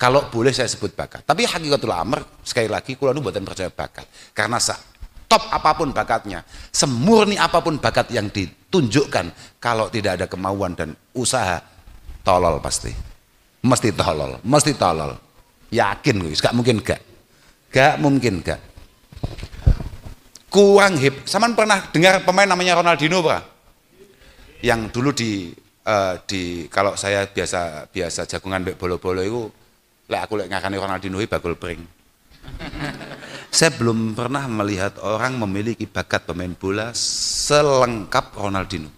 Kalau boleh saya sebut bakat. Tapi hakikatul amr sekali lagi kula nu mboten percaya bakat. Karena top apapun bakatnya, semurni apapun bakat yang ditunjukkan, kalau tidak ada kemauan dan usaha, tolol pasti. Mesti tolol, mesti tolol. Yakin guys, gak mungkin gak. Gak mungkin gak. Kurang Saman pernah dengar pemain namanya Ronaldinho, Pak? Yang dulu di kalau saya biasa jagungan mbek bolo-bolo itu, aku lek ngakani Ronaldinho bakul pring. Saya belum pernah melihat orang memiliki bakat pemain bola selengkap Ronaldinho.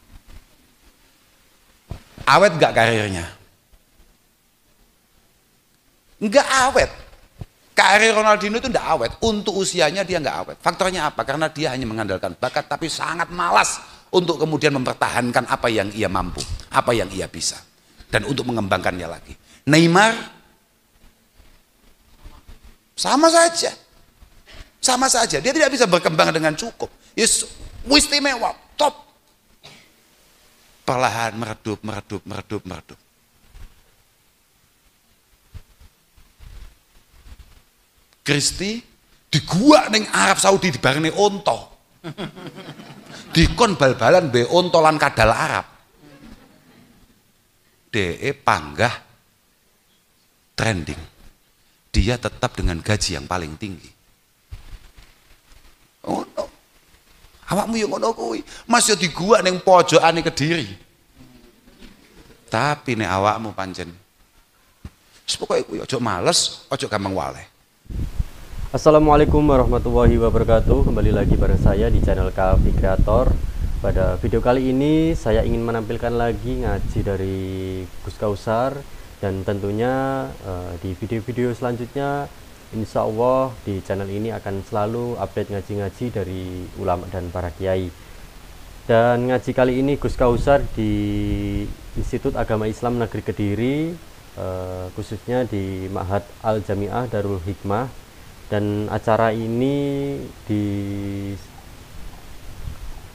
Awet gak karirnya? Enggak awet. Karir Ronaldinho itu enggak awet. Untuk usianya dia enggak awet. Faktornya apa? Karena dia hanya mengandalkan bakat tapi sangat malas untuk kemudian mempertahankan apa yang ia mampu, apa yang ia bisa, dan untuk mengembangkannya lagi. Neymar sama saja. Sama saja, dia tidak bisa berkembang dengan cukup. Yes, istimewa, top. Perlahan meredup. Kristi di gua ning Arab Saudi dibareni onto. Dikon bal-balan be onto lan kadal Arab. DE panggah trending. Dia tetap dengan gaji yang paling tinggi. Oh no. Awakmu yo ngono kuwi. Mas yo di gua ning pojokane Kediri. Tapi nek awakmu pancen wis pokoke kuwi aja males, aja gampang waleh. Assalamualaikum warahmatullahi wabarakatuh. Kembali lagi bareng saya di channel Kafi Kreator. Pada video kali ini saya ingin menampilkan lagi ngaji dari Gus Kausar. Dan tentunya di video-video selanjutnya insya Allah di channel ini akan selalu update ngaji-ngaji dari ulama dan para kiai. Dan ngaji kali ini Gus Kausar di Institut Agama Islam Negeri Kediri, khususnya di Ma'had Al-Jami'ah Darul Hikmah. Dan acara ini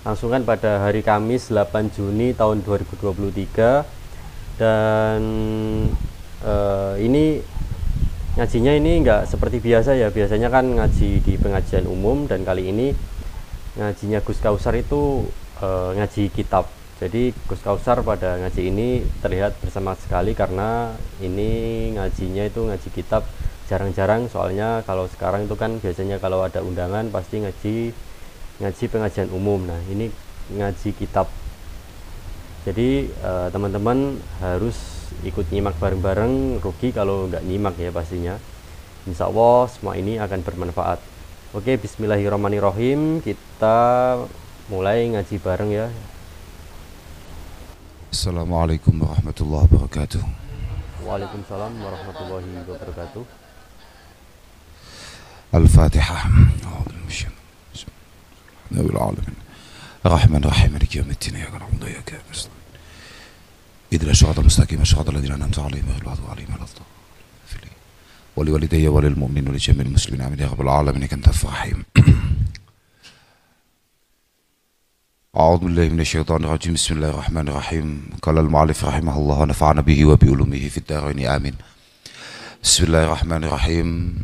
dilangsungkan pada hari Kamis 8 Juni tahun 2023. Dan ini ngajinya ini enggak seperti biasa ya. Biasanya kan ngaji di pengajian umum, dan kali ini ngajinya Gus Kausar itu ngaji kitab. Jadi Gus Kausar pada ngaji ini terlihat bersama sekali karena ini ngajinya itu ngaji kitab. Jarang-jarang, soalnya kalau sekarang itu kan biasanya kalau ada undangan pasti ngaji pengajian umum. Nah ini ngaji kitab. Jadi teman-teman harus ikut nyimak bareng-bareng, rugi kalau nggak nyimak ya pastinya. Insya Allah semua ini akan bermanfaat. Oke, bismillahirrahmanirrahim, kita mulai ngaji bareng ya. Assalamualaikum warahmatullahi wabarakatuh. Waalaikumsalam warahmatullahi wabarakatuh. Al-Fatihah. Rahman Rahim Maliki Yawmiddin Iyyaka na'budu wa iyyaka nasta'in. Ihdinas siratal mustaqim siratal ladzina an'amta 'alaihim ghairil maghdubi 'alaihim waladdallin. Wa liwalidayya wa lil mu'minin wa li jami'il muslimin amin ya rabbal alamin innaka antal rahim. A'udzu billahi minasyaitonir rajim. Bismillahirrahmanirrahim. Qala al-mu'allif rahimahullah wa nafa'ana bihi wa bi ulumihi fid dharain amin. Bismillahirrahmanirrahim.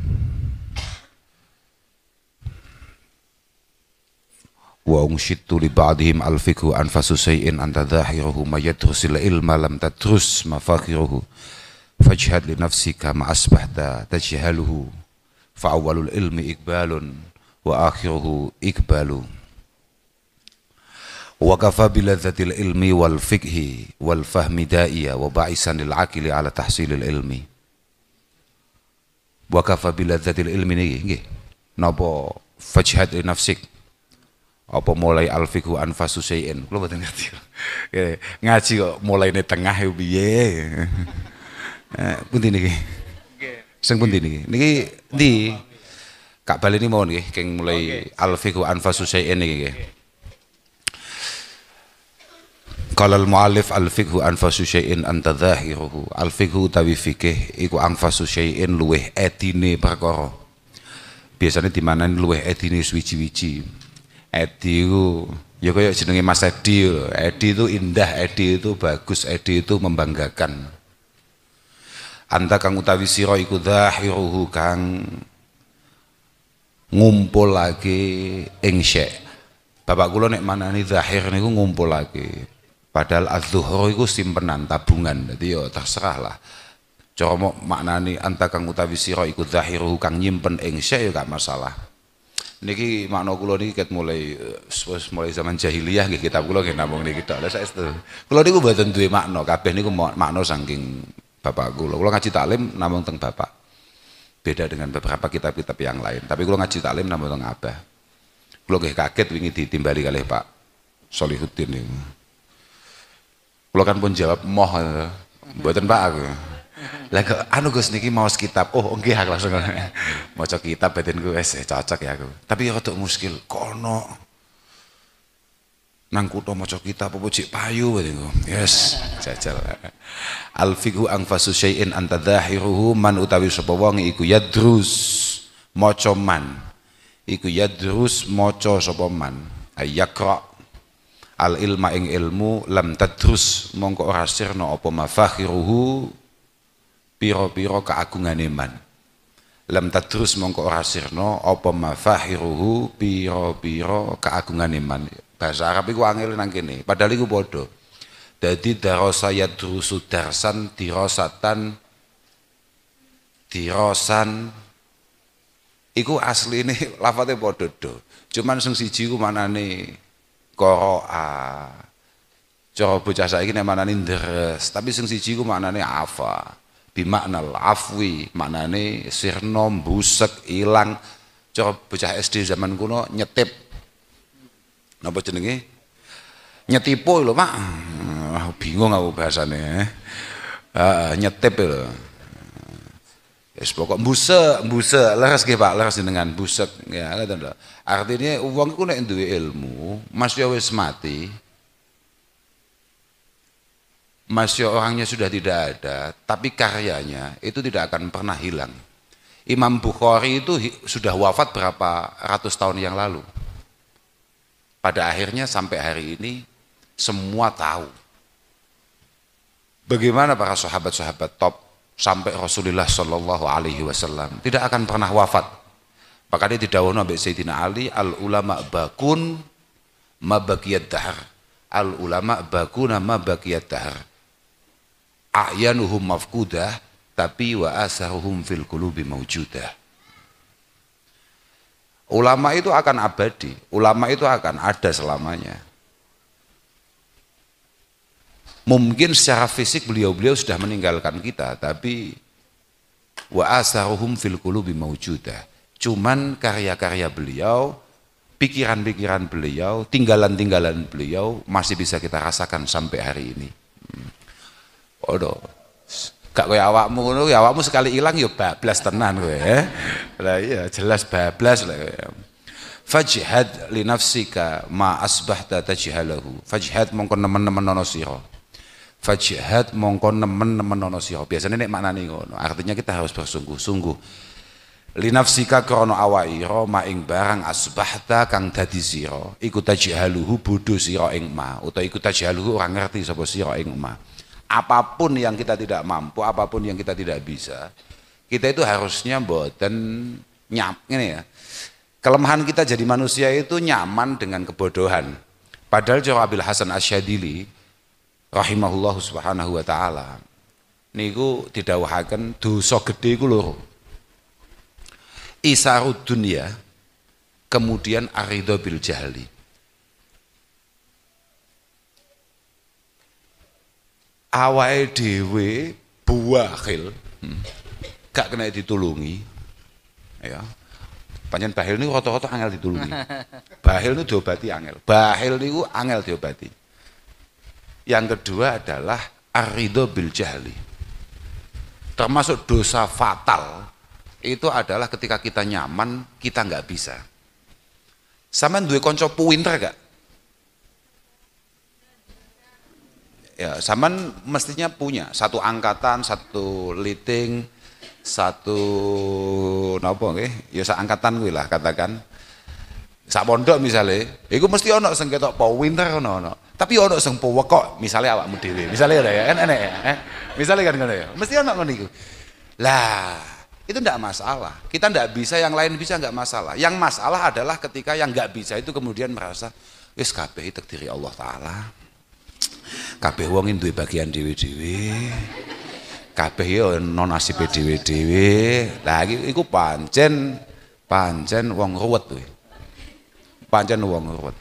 Wa unshitu li ba'dihim al-fikhu anfasu say'in anta dhahiruhu ma yadrusil ilma lam tadrus mafakhiruhu fajhad li nafsika ma asbahta tajhaluhu fa awwalul ilmi ikbalun wa akhiruhu ikbalu wa kafa biladzatil ilmi wal fikhi wal fahmi da'iya wa ba'isan lil aqli ala tahsilil ilmi wa kafa biladzatil ilmi nggih napa fajhad li nafsik apa mulai al-fiqhu anfasu syai'in kula mboten ngerti ngaji kok mulaine tengah ya piye pundi niki sing pundi niki ndi Kak baleni mawon nggih keng mulai al-fiqhu anfasu syai'in niki nggih. Qala al-mu'allif al-fiqhu anfasu syai'in anta dhahiruhu. Al-fiqhu tawi fikih iku anfasu syai'in luweh edine perkara. Biasane dimanani luweh edine suwiji-wiji. Edi itu ya kayak jenenge Mas Edi. Edi itu indah, Edi itu bagus, Edi itu membanggakan. anta kang utawi sira iku dhahiruhu kang ngumpulake ing syek. Bapak kula nek manani zahir niku ngumpulake. Padahal az-zuhur iku simpenan tabungan. Dadi ya terserah lah. Cara maknani anta kang utawi sira iku zahiruhu kang nyimpen ing syek ya gak masalah. Niki makna kula niki ket mulai zaman jahiliyah nggih kitab kula nggih namung niki tok. Lah saestu. Kula niku mboten duwe makna, kabeh niku makna saking bapak kula. Kula ngaji taklim namung teng bapak. Beda dengan beberapa kitab-kitab yang lain. Tapi kula ngaji taklim namung teng abah. Kula nggih kaget wingi ditimbali kalih Pak Solihuddin niku. Kula kan pun jawab moh mboten Pak aku. Lah anu Gus niki maos kitab. Oh nggih aku langsung maca kitab batinku wis cocok ya aku. Tapi ya rada muskil kono nang kutha maca kitab apa cek payu batinku. Yes, jajal. Al fiqhu anfasu syai'in anta dhahiruhu man utawi sapa wong iku yadrus maca man. Iku yadrus maca sapa man. Ayaqra al ilma ing ilmu lam tadrus mongko ora sirna apa mafakhiruhu piro-piro keagungane man. Lam tadrus mongko ora sirna apa mafahiruhu piro-piro keagungane man. Bahasa Arab iku angel nang kene, padahal iku padha. Dadi darasa yadrusu darsan dirasatan dirosan iku asline lafate padha do. Cuman sing siji ku manane qara'a. Cara bocah saiki nek manane ndres, tapi sing siji ku manane afa. Bimaknal afwi, maknane sirna busek ilang. Cara bocah SD zaman kuno nyetip napa jenenge nyetipu lho Pak. Bingung aku bahasane. Nyetip lho. Wis pokok busek leres nggih Pak, leres jenengan busek ya ngoten lho. Artinya wong iku nek duwe ilmu, Mas ya wis mati. Masya orangnya sudah tidak ada, tapi karyanya itu tidak akan pernah hilang. Imam Bukhari itu sudah wafat berapa ratus tahun yang lalu. Pada akhirnya sampai hari ini semua tahu bagaimana para sahabat-sahabat top sampai Rasulullah Shallallahu Alaihi Wasallam tidak akan pernah wafat. Maka dia didhawuhna mbek Sayyidina Ali, al ulama bakun ma baqiyad dahr. Al ulama bakuna ma baqiyad dahr. A'yanuhum mafkudah tapi wa asaruhum fil qulubi maujudah. Ulama itu akan abadi, ulama itu akan ada selamanya. Mungkin secara fisik beliau-beliau sudah meninggalkan kita, tapi wa asaruhum fil qulubi maujudah. Cuman karya-karya beliau, pikiran-pikiran beliau, tinggalan-tinggalan beliau masih bisa kita rasakan sampai hari ini. Odo, gak kaya awakmu ngono, ya awakmu sekali hilang ya bablas tenan kowe. Lah iya jelas bablas lah kowe. Fajhad li nafsika ma asbahta tajhalahu. Fajhad mongko nemen-nemen ana sira. Fajhad mongko nemen-nemen ana sira. Biasane nek maknane ngono, artinya kita harus bersungguh-sungguh. Li nafsika krana awakira ma ing barang asbahta kang dadi sira. Iku tajhaluhu bodho sira ing ma, utawa iku tajhaluhu ora ngerti sapa sira ing ma. Apapun yang kita tidak mampu, apapun yang kita tidak bisa, kita itu harusnya mboten ini ya. Kelemahan kita jadi manusia itu nyaman dengan kebodohan. Padahal cara Abil Hasan Asyadili rahimahullah subhanahu wa ta'ala niku didhawuhaken dosa gedhe iku loro. Isarud dunya, kemudian aridho bil jahli. Awake dhewe buakhil gak kena ditulungi ya. Pancen bahil niku rata-rata angel ditulungi. Bahil niku diobati angel. Bahil niku angel diobati. Yang kedua adalah aridho bil jahli. Termasuk dosa fatal itu adalah ketika kita nyaman kita nggak bisa. Sampeyan duwe kanca pinter gak? Ya, sampean mestinya punya satu angkatan, satu liting, satu napa nggih? Ya sak angkatan kuwi lah katakan. Sak pondok misale, iku mesti ana sing ketok pinter ana. Tapi ana sing pewekok, misale awakmu dhewe. Misale ya, enek ya. Misale kan ngono ya. Mesti ana ngono iku. Lah, itu enggak masalah. Kita enggak bisa, yang lain bisa, enggak masalah. Yang masalah adalah ketika yang enggak bisa itu kemudian merasa wis kabeh takdiri Allah taala. Kabeh wong duwe bagian dhewe-dhewe. Kabeh ya ana nasibe dhewe-dhewe. Lah iku pancen wong ruwet kuwi. Pancen wong ruwet.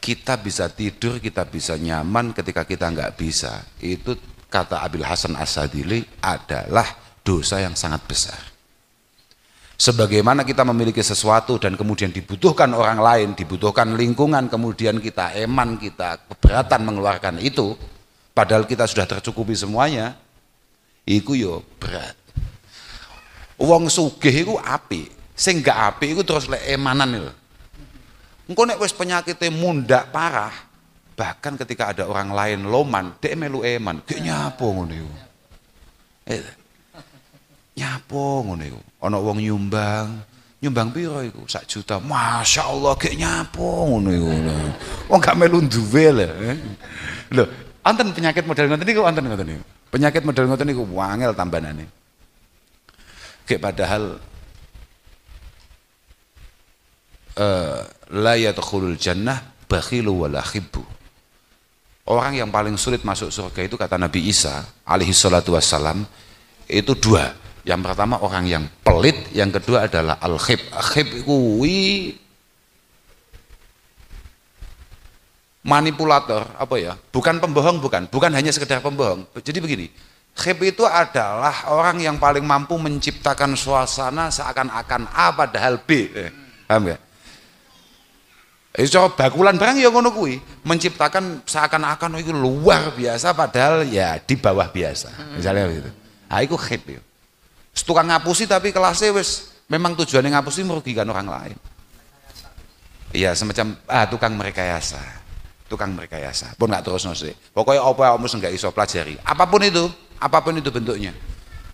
Kita bisa tidur, kita bisa nyaman ketika kita enggak bisa. Itu kata Abil Hasan As-Sadili adalah dosa yang sangat besar. Sebagaimana kita memiliki sesuatu dan kemudian dibutuhkan orang lain, dibutuhkan lingkungan, kemudian kita eman, kita keberatan mengeluarkan itu, padahal kita sudah tercukupi semuanya, iku yo berat. Wong sugih iku apik, sing gak apik iku terus lek emanan lho. Engko nek wis penyakitnya mundak parah, bahkan ketika ada orang lain loman, dek melu eman, gek nyapo ngono iku. Nyapo ngono iku. Ana wong nyumbang piro iku? 1 juta. Masya Allah gek nyapo ngono iku. Wong gak melu duwe lho. Lho, wonten penyakit model ngoten niku wonten ngoten niku. Penyakit model ngoten niku wangel tambanane. Gek padahal la yadkhulul jannah bakhilu wala khibbu. Orang yang paling sulit masuk surga itu kata Nabi Isa alaihi salatu wassalam itu 2. Yang pertama orang yang pelit, yang kedua adalah al-khib. Khib kuwi manipulator, apa ya? Bukan pembohong, bukan hanya sekedar pembohong. Jadi begini, khib itu adalah orang yang paling mampu menciptakan suasana seakan-akan A padahal B. Paham ya? Coba bakulan barang ya ngono kuwi, menciptakan seakan-akan itu luar biasa padahal ya di bawah biasa. Misalnya begitu. Ah iku khib ya. Tukang ngapusi tapi kelasnya wis memang tujuannya ngapusi merugikan orang lain. Iya semacam tukang merekayasa. Pun nggak terus nasi. Pokoknya apa kamu nggak iso pelajari. Apapun itu bentuknya.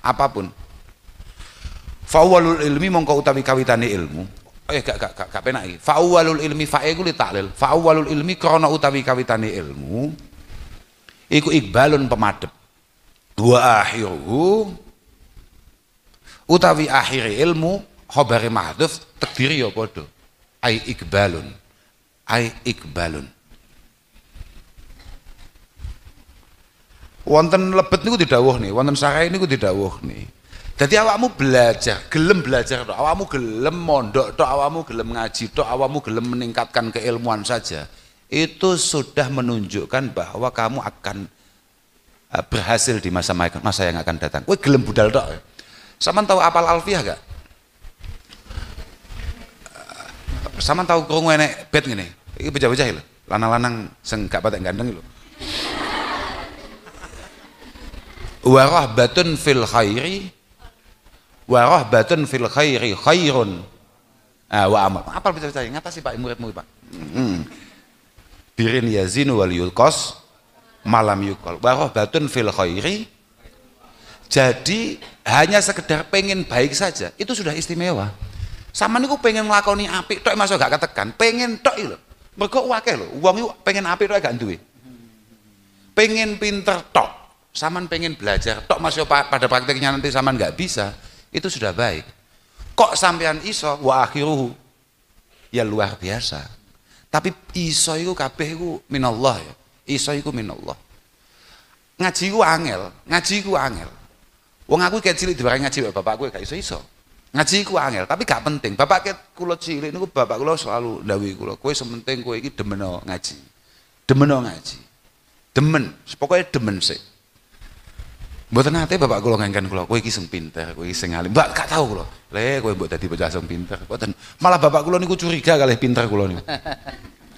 Apapun. Fa'awwalul ilmi mongko utawi kawitane ilmu. Gak penak iki. Fa'awwalul ilmi fa'e ku li taklil. Fa'awwalul ilmi krana utawi kawitane ilmu iku ikbalun pemadhep. Wa akhiruhu utawi akhiri ilmu khabari mahdhuf takdiri ya padha ai ikbalun wonten lebet niku didhawuh nih wonten sarai niku didhawuh nih dadi awakmu belajar tok awakmu gelem mondok tok awakmu gelem ngaji tok awakmu gelem meningkatkan keilmuan saja itu sudah menunjukkan bahwa kamu akan berhasil di masa yang akan datang. Kowe gelem budal tok. Saman tahu apal alfiah gak? Saman tahu krungu enek bed ngene. Iki bocah-bocah lho, lanang-lanang sing gak patek gandeng lho. Wa rahbatun fil khairi khairun. Wa amal. Apal bocah-bocah ngatasi Pak muridmu Pak. Birin yazinu wal yulqas malam yukol. Wa rahbatun fil khairi. Jadi hanya sekedar pengen baik saja itu sudah istimewa. Sama niku pengen nglakoni apik tok masuk gak ketekan, pengen tok lho. Mergo akeh lho, wong iku pengen apik tok gak duwe. Pengen pinter tok, saman pengen belajar tok masuk pada prakteknya nanti saman gak bisa, itu sudah baik. Kok sampean iso wa akhiruhu ya luar biasa. Tapi iso iku kabeh iku minallah ya. Iso iku minallah. Ngaji ku angel. Wong aku kayak cilik dibareng ngaji bapakku gak iso-iso. Ngaji ku angel, tapi gak penting. Bapak ket kula cilik niku bapak kula selalu ndhawuhi kula, kowe sementing kowe iki demen ngaji. Demen, pokoknya demen sik. Mboten nate bapak kula ngengken kula, kowe iki sing pinter, kowe iki sing alim. Mbak gak tau kula. Kowe mbok dadi bocah sing pinter. Mboten. Malah bapak kula niku curiga kalih pinter kula niku.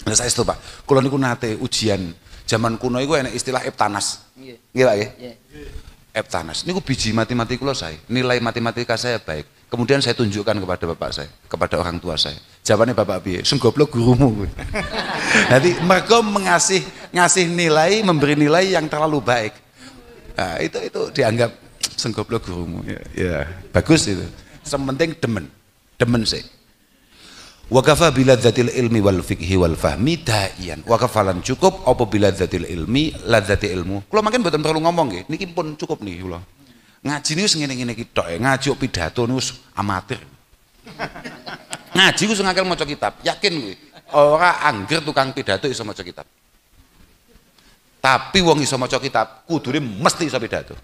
Lah saestu Pak, kula niku nate ujian zaman kuno iku enek istilah Eptanas. Nggih Pak nggih? Nggih. Eptanas, ini biji matematika kula saya, nilai matematika saya baik. Kemudian saya tunjukkan kepada bapak saya, kepada orang tua saya. Jawabannya bapak piye? Sing goblok gurumu. Jadi mereka ngasih nilai, memberi nilai yang terlalu baik. Nah, itu dianggap sing goblok gurumu. Ya, bagus itu. Sementing demen sih. Wa kafa biladzatil ilmi wal fiqhi wal fahmi da'iyan. Wa kafalan cukup apa biladzatil ilmi ladzati ilmu. Kula mangken mboten perlu ngomong nggih. Niki pun cukup nih kula. Ngaji niku wis ngene-ngene iki tok, ngaji kok pidato niku amatir. Ngaji ku sing akeh maca kitab, yakin kuwi. Ora angger tukang pidato iso maca kitab. Tapi wong iso maca kitab kudune mesti iso pidato.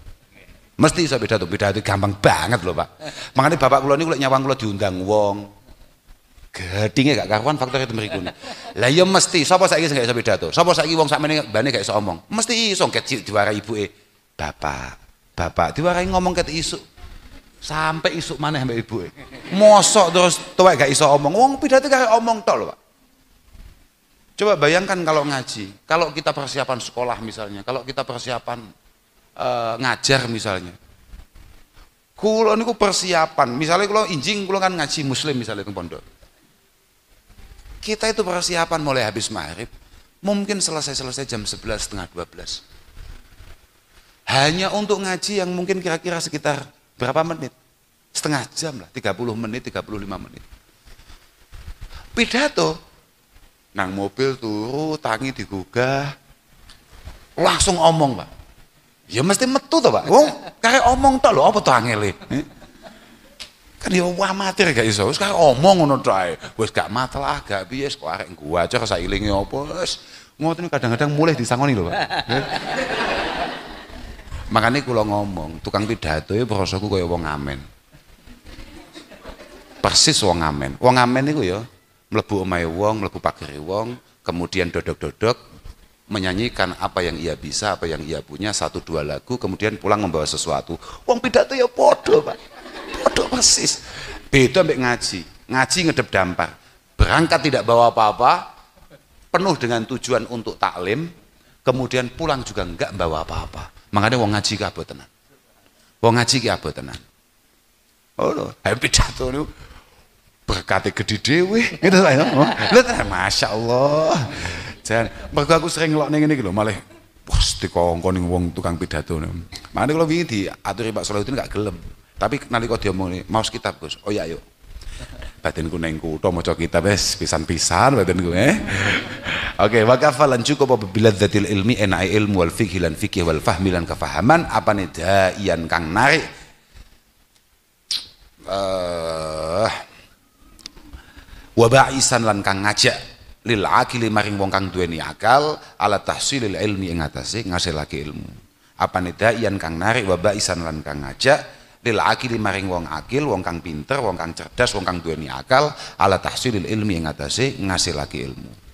Mesti iso pidato, pidato gampang banget lho, Pak. Makanya bapak kula niku lek nyawang kula diundang wong gedhinge gak karuan faktor itu mriku. Lah ya mesti sapa saiki sing gak iso pidato? Sapa saiki wong sakmene bane gak iso omong? Mesti iso ket diwarai ibuke. Bapak diwarai ngomong ket isuk. Sampai isuk maneh mbek ibuke. Mosok terus tuwek gak iso omong. Wong pidato kaya omong tok lho, Pak. Coba bayangkan kalau ngaji, kalau kita persiapan sekolah misalnya, kalau kita persiapan ngajar misalnya. Kulo niku persiapan, misalnya kulo injing kulo kan ngaji muslim misalnya teng pondok. Kita itu persiapan mulai habis maghrib, mungkin selesai jam 11 setengah 12. Hanya untuk ngaji yang mungkin kira-kira sekitar berapa menit? Setengah jam lah, 30 menit, 35 menit. Pidato, nang mobil turu, tangi digugah, langsung omong, Pak. Ya mesti metu to, Pak. Wong kare omong tok lho, apa to angele? Kan ya amatir gak iso, wis kare omong ngono tok ae. Wis gak masalah, gak piye kok arek ngguacor sailinge apa wis. Ngoten kadang-kadang mulai disangoni lho, Pak. Makanya kula ngomong, tukang pidato ya prasaku kaya wong ngamen. Persis wong ngamen. Wong ngamen niku ya mlebu omahe wong, mlebu pagere wong, kemudian dodok-dodok menyanyikan apa yang ia bisa, apa yang ia punya, 1-2 lagu, kemudian pulang membawa sesuatu. Wong pidato ya podo, Pak. Podo persis. Beda mbek ngaji. Ngaji ngedep dampar. Berangkat tidak bawa apa-apa, penuh dengan tujuan untuk taklim, kemudian pulang juga enggak bawa apa-apa. Makanya wong ngaji ki abot tenan. Wong ngaji ki abot tenan. Oh lho, pidato niku berkate gede dhewe. Gitu Pak. Lha Masya Allah. Jan, mergo aku sering ngelokne ngene iki lho, malah wes dikongkon wong tukang pidato. Makane kula wingi diaturi Pak Salahuddin gak gelem. Tapi nalika diomongne, "Maos kitab, Gus." Oh iya, ayo. Batinku ning kutho maca kitab wis pisan-pisan batinku, Oke, wa kafalan cukup apabila dzatil ilmi enake ilmu wal fiqh lan fikih wal fahmi lan kefahaman apane daian kang narik wa ba'isan lan kang ngajak lil akili maring wong kang duweni akal ala tahsilil ilmi ing atase ngasilake ilmu. Apane daian kang narik wa ba'isan lan kang ngajak lil akili maring wong akil, wong kang pinter, wong kang cerdas, wong kang duweni akal ala tahsilil ilmi ing atase ngasilake ilmu.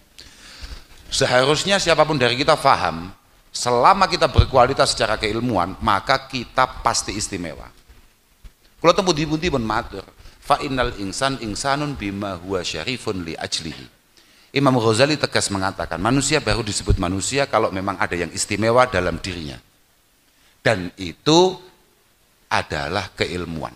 Seharusnya siapapun dari kita faham, selama kita berkualitas secara keilmuan, maka kita pasti istimewa. Kalau temu di pun matur, fa innal insanun bima huwa syarifun li ajlihi. Imam Ghazali tegas mengatakan, manusia baru disebut manusia kalau memang ada yang istimewa dalam dirinya. Dan itu adalah keilmuan.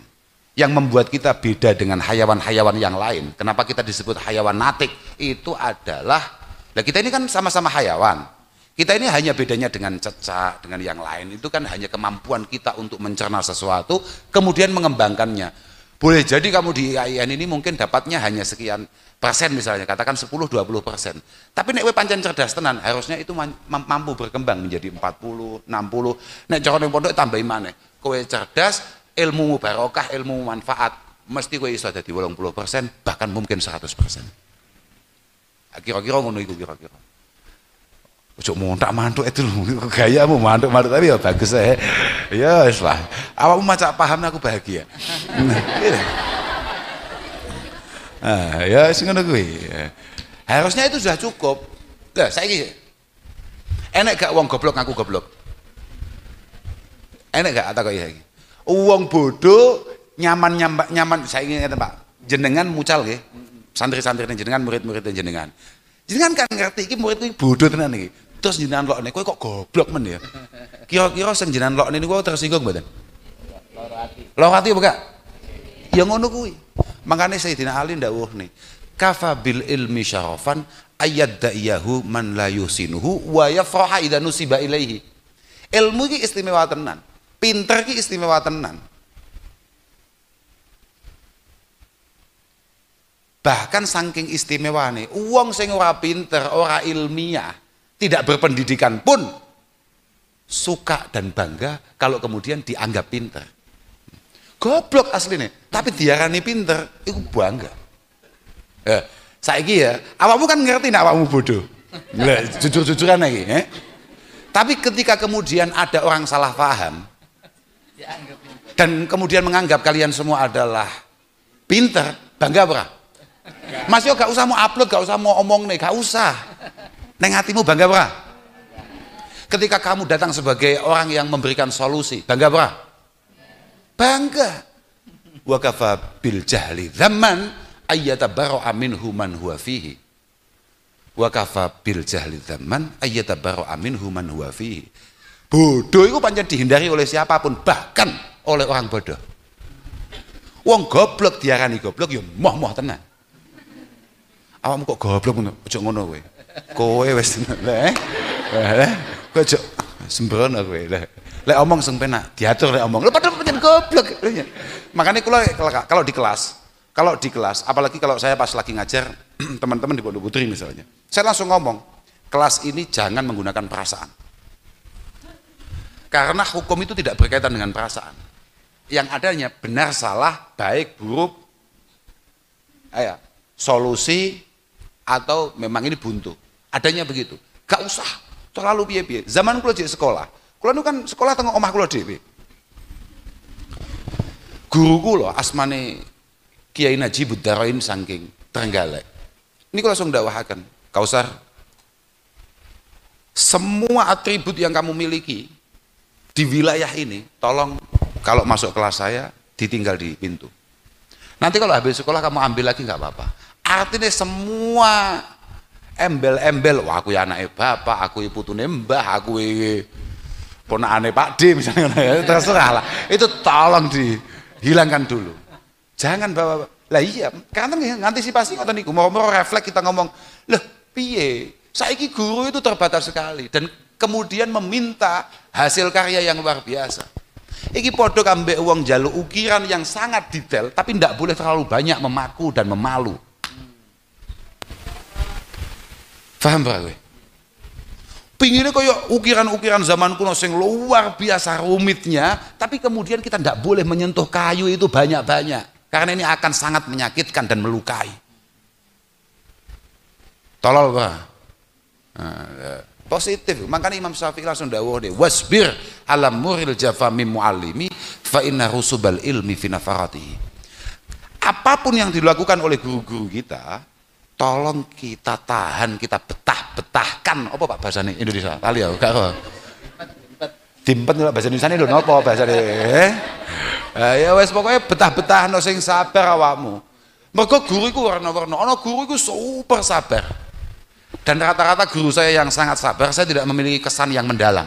Yang membuat kita beda dengan hayawan-hayawan yang lain. Kenapa kita disebut hayawan natik? Itu adalah, nah kita ini kan sama-sama hayawan. Kita ini hanya bedanya dengan cecak, dengan yang lain. Itu kan hanya kemampuan kita untuk mencerna sesuatu, kemudian mengembangkannya. Boleh jadi kamu di IAIN ini mungkin dapatnya hanya sekian persen misalnya, katakan 10-20%. Tapi nek kowe pancen cerdas tenan, harusnya itu mampu berkembang menjadi 40, 60. Nek cara ning pondok tambahi maneh. Kowe cerdas, ilmumu barokah, ilmumu manfaat, mesti kowe iso dadi 80%, bahkan mungkin 100%. Kira-kira ngono iku kira-kira. Ojo montak-mantuk itu lho, gayamu mantuk-mantuk tapi ya bagus ya. Ya wis lah. Awakmu macak paham aku bahagia. Ya wis ngono kuwi. Harusnya itu sudah cukup. Lah saiki enek gak wong goblok ngaku goblok? Enek gak tak kok iki? Wong bodoh nyaman saiki ngeten Pak. Jenengan mucal nggih. Santri-santrine jenengan, murid-murid jenengan. Jenengan kan ngerti iki murid iki bodoh tenan iki. Terus jenengan lokne kowe kok goblok men ya. Kira-kira sing jenengan lokne niku tersinggung mboten? Loro ati apa gak? Ya ngono kuwi. Makane Sayyidina Ali ndawuhne, kafa bil ilmi syarafan ayyadda'iyahu man la yusinuhu wa yafraha idza nusiba ilaihi. Ilmu iki istimewa tenan. Pinter iki istimewa tenan. Bahkan saking istimewane, wong sing ora pinter, ora ilmiah, tidak berpendidikan pun suka dan bangga kalau kemudian dianggap pinter. Goblok asline, tapi diarani pinter, iku bangga. Saiki ya, awakmu kan ngerti nek awakmu bodoh. Lah jujur-jujuran iki, Tapi ketika kemudian ada orang salah paham dan kemudian menganggap kalian semua adalah pinter, bangga apa? Mas yo gak usah mau upload, gak usah mau omong nih, gak usah. Neng hatimu bangga apa? Ketika kamu datang sebagai orang yang memberikan solusi, bangga apa? Bangga. Wa kafa bil jahli zaman ayyatabarra'a minhu man huwa fihi. Wa kafa bil jahli zaman ayyatabarra'a minhu man huwa fihi. Bodoh itu pancen dihindari oleh siapapun, bahkan oleh orang bodoh. Wong goblok diarani goblok ya moh-moh tenan. Awakmu kok goblok ngono, ojo ngono kowe. Kowe wis lek. Kowe ojo sembrono kowe. Lek omong sing penak, diatur lek omong. Lha padahal pancen goblok. Makanya kalau di kelas, apalagi kalau saya pas lagi ngajar teman-teman di Pondok Putri misalnya, saya langsung ngomong, kelas ini jangan menggunakan perasaan. Karena hukum itu tidak berkaitan dengan perasaan. Yang adanya benar salah, baik buruk, solusi atau memang ini buntu. Adanya begitu. Gak usah terlalu piye-piye. Zaman kula di sekolah, kula itu kan sekolah tengah omah kula dhewe. Guru kula asmane Kiai Najib Darain saking Trenggalek. Ini kula langsung dakwahaken, Kausar, semua atribut yang kamu miliki di wilayah ini, tolong kalau masuk kelas saya ditinggal di pintu. Nanti kalau habis sekolah kamu ambil lagi nggak apa-apa. Artinya semua embel-embel, wah aku ya anaknya bapak, aku putune mbah, aku ponakane Pak D misalnya, terserah lah. Itu tolong dihilangkan dulu. Jangan bawa. Lah iya, karena ngantisipasi ngoten niku, mau refleks kita ngomong, "Loh, piye? Saiki guru itu terbatas sekali dan kemudian meminta hasil karya yang luar biasa." Iki podo ambek wong jaluk ukiran yang sangat detail, tapi ndak boleh terlalu banyak memaku dan memalu. Paham ba kowe? Pinginnya kayak ukiran-ukiran zaman kuno sing luar biasa rumitnya, tapi kemudian kita ndak boleh menyentuh kayu itu banyak-banyak, karena ini akan sangat menyakitkan dan melukai. Tolol Pak. Positif. Makanya Imam Syafi'i langsung dawuh deh, wasbir alam muril jafa mim muallimi fa inna rusubal ilmi fi nafaratihi. Apapun yang dilakukan oleh guru-guru kita, tolong kita tahan, kita betah-betahkan. Apa Pak bahasane Indonesia? Tali ya, gak kok. Dimpet bahasa Indonesia lho napa bahasane? Ya wis pokoke betah-betahno sing sabar awakmu. Mergo guru iku warna-warna. Ana guru iku super sabar. Dan rata-rata guru saya yang sangat sabar, saya tidak memiliki kesan yang mendalam.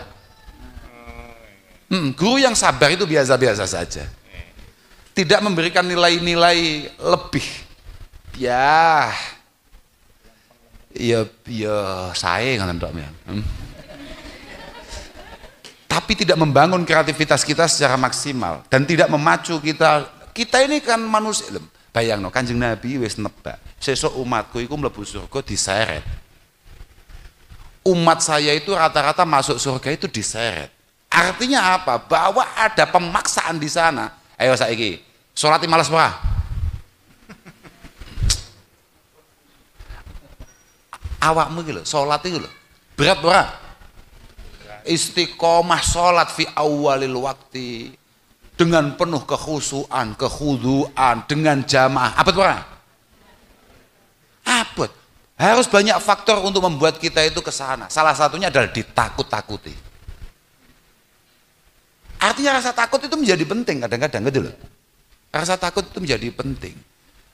Guru yang sabar itu biasa-biasa saja. Tidak memberikan nilai-nilai lebih. Ya saya ngoten tok ya. Tapi tidak membangun kreativitas kita secara maksimal dan tidak memacu kita. Kita ini kan manusia. Bayangno Kanjeng Nabi wis nebak, sesuk umatku iku mlebu surga diseret. Umat saya itu rata-rata masuk surga itu diseret. Artinya apa? Bahwa ada pemaksaan di sana. Ayo saiki, sholati malas ora? Awakmu iki lho, salat iki lho. Berat ora? Istiqomah salat fi awalil waktu dengan penuh kekhusyuan, kekhuduan, dengan jamaah. Abot ora? Abot. Harus banyak faktor untuk membuat kita itu ke sana. Salah satunya adalah ditakut-takuti. Artinya rasa takut itu menjadi penting kadang-kadang gitu loh. Rasa takut itu menjadi penting.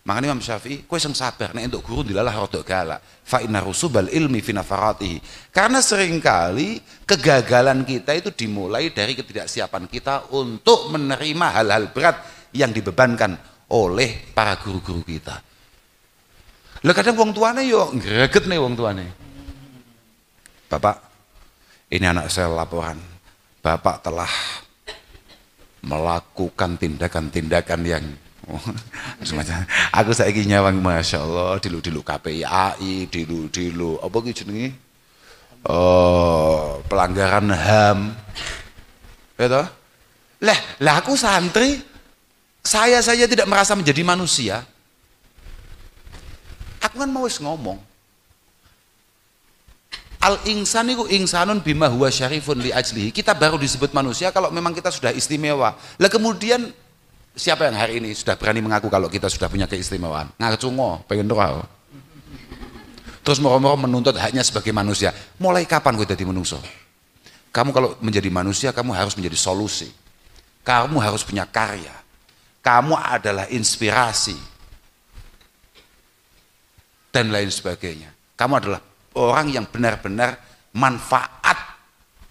Makanya Imam Syafi'i, kowe sing sabar nek entuk guru dilalah rodok galak. Fa inna rusubal ilmi fi nafaratihi. Karena seringkali kegagalan kita itu dimulai dari ketidaksiapan kita untuk menerima hal-hal berat yang dibebankan oleh para guru-guru kita. Lah kadang wong tuane yo greget nih wong tuane. Bapak, ini anak saya laporan. Bapak telah melakukan tindakan-tindakan yang semacam aku saiki nyawang Masya Allah dilu-dilu KPI, dilu-dilu apa ki jenenge? Pelanggaran HAM. Ya toh? Lah aku santri Saya saja tidak merasa menjadi manusia. Aku kan mau ngomong. Al-insan itu insanun bima huwa syarifun li ajlihi. Kita baru disebut manusia kalau memang kita sudah istimewa. Lah kemudian siapa yang hari ini sudah berani mengaku kalau kita sudah punya keistimewaan? Ngacungo, pengen roh. Terus moro-moro menuntut haknya sebagai manusia. Mulai kapan gue jadi manusia? Kamu kalau menjadi manusia, kamu harus menjadi solusi. Kamu harus punya karya. Kamu adalah inspirasi. Dan lain sebagainya. Kamu adalah orang yang benar-benar manfaat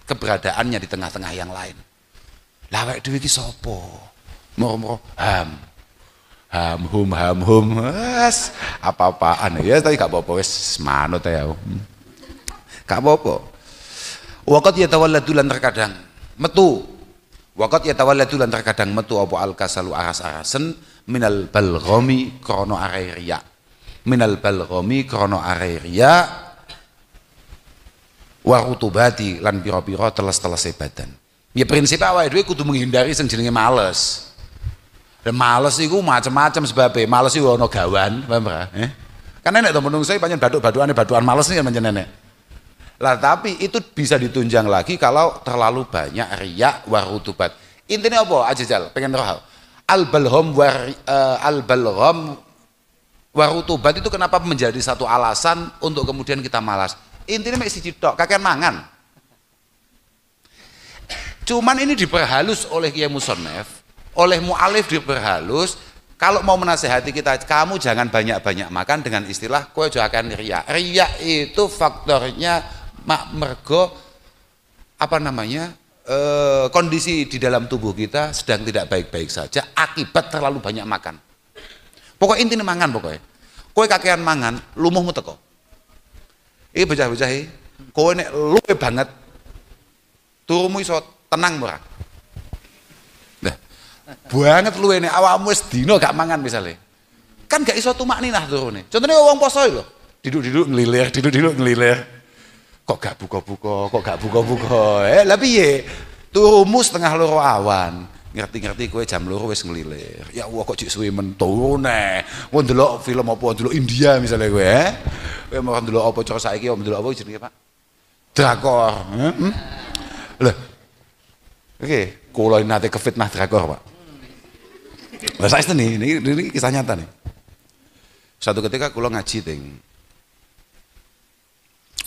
keberadaannya di tengah-tengah yang lain. Lah awake dhewe iki sapa? Moro-moro hum apa-apaan ya, tapi gak apa-apa wis manut ya. Gak apa-apa. Waqat yatawalladu lan terkadang metu. Waqat yatawalladu lan terkadang metu apa al-kasalu aras-arasen minal balghami krana areria. Minal balghami krana areria wa rutubati lan pira-pira teles-telese badan. Ya prinsip awake dhewe kudu menghindari sing jenenge males. Dan males itu macam-macam sebabnya. Males itu ono gawan, paham ora? Kan nenek to menungso pancen bathuk-bathukane bathukan males nih pancen nenek. Lah tapi itu bisa ditunjang lagi kalau terlalu banyak riya warutubat. Intinya apa? Ajajal, pengen roh. Al-balgham warutubat itu kenapa menjadi satu alasan untuk kemudian kita malas? Intinya mek siji tok, kakean mangan. Cuman ini diperhalus oleh Kiai Musonef, oleh mu'alif diperhalus. Kalau mau menasehati kita, kamu jangan banyak-banyak makan dengan istilah kowe aja akan riya. Riya itu faktornya mergo apa namanya? Kondisi di dalam tubuh kita sedang tidak baik-baik saja akibat terlalu banyak makan. Pokoknya intinya mangan pokoknya. Kowe kakean mangan, lumuhmu teko. Iki bocah-bocah iki, kowe nek luwe banget turumu iso tenang ora? Banget lu ini awakmu wis dino gak mangan misalnya, kan gak iso tumakninah turune. Contohnya wong poso lho, duduk-duduk ngelilir, kok gak buka-buka, lah piye? Turumu setengah loro awan, ngerti-ngerti kowe jam loro wis ngelilir. Ya Allah kok jek suwe men turune. Kowe ndelok film apa, ndelok India misalnya kowe, kowe mau ndelok apa cara saiki, mau ndelok apa jenenge Pak? Drakor. Lho. Oke, kula nate kefitnah drakor, Pak. Lah saiki ini kisah nyata nih. Satu ketika kula ngaji teng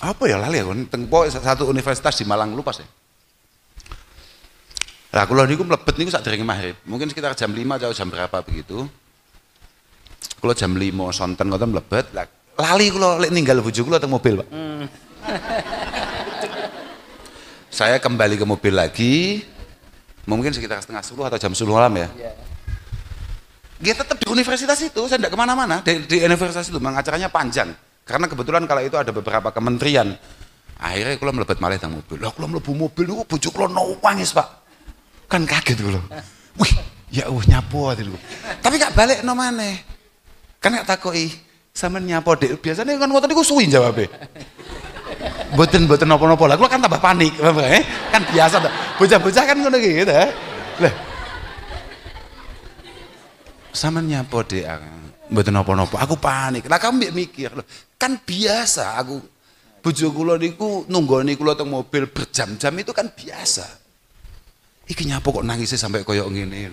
apa ya lali aku teng satu universitas di Malang lupa sih. Lah kula niku mlebet niku sadurunge maghrib. Mungkin sekitar jam 5 atau jam berapa begitu. Kula jam 5 sonten ngoten mlebet. Lah lali kula lek ninggal bojo kula teng mobil, Pak. Saya kembali ke mobil lagi. Mungkin sekitar setengah 10 atau jam 10 malam ya. Dia tetap di universitas itu, saya tidak kemana-mana di universitas itu, memang acaranya panjang karena kebetulan kalau itu ada beberapa kementerian. Akhirnya kalau melebet malih tang mobil, lah kalau melebu mobil itu bojo kula nangis Pak, kan kaget kula, wih ya nyapo itu, tapi gak balik no maneh, kan gak takoki sampean nyapo dek, biasanya kan ngoten niku suwi jawabe. Mboten napa-napa lah, kula kan tambah panik, kan biasa bocah-bocah kan ngono iki gitu. Lah sampean nyapo dek, mboten napa-napa, aku panik. Lah kamu mikir, loh, kan biasa aku bojo kula niku nunggoni kula teng mobil berjam-jam itu kan biasa. Iki nyapo kok nangisnya sampai koyok ngene.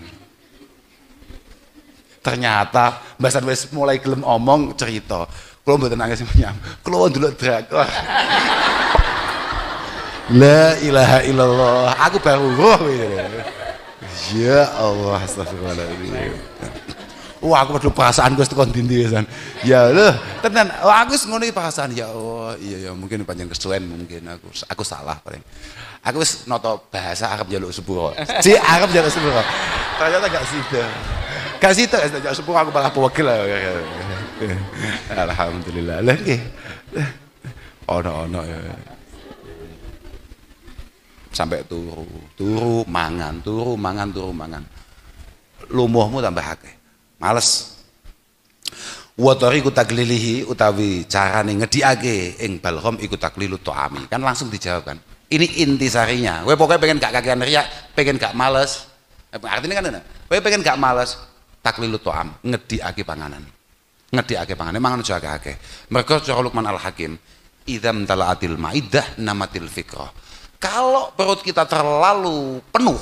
Ternyata mbasan wis mulai gelem omong cerita. Kula mboten nangis nyam. Kula ndelok drakor. La ilaha illallah. Aku baru roh. Ya Allah, astagfirullahaladzim. Wah, aku perlu perasaan gue tekan dindi pisan. Ya lho, tenan. Aku wis ngono iki perasaan ya Allah. Iya ya, mungkin panjang kesuwen mungkin aku salah paling. Aku wis noto bahasa Arab jaluk sepuro. Si Arab jaluk sepuro. Ternyata gak sida. Gak sida jaluk sepuro aku malah pewakil lah. Alhamdulillah. Lah nggih. Ono ya. Sampai turu mangan. Lumuhmu tambah akeh. Males. Wa tariqu taglilihi utawi carane ngedhiake ing balgham iku taklilut ta'ami. Kan langsung dijawab kan. Ini intisarinya. Kowe pokoknya pengen gak kakean riya, pengen gak males. Artinya kan kowe pengen gak males, taklilut to'am, ngedikake panganan. Ngedikake panganan, mangan aja akeh-akeh. Mergo cara Luqman Al-Hakim, idzam tala'atil ma'idah namatil fikrah. Kalau perut kita terlalu penuh,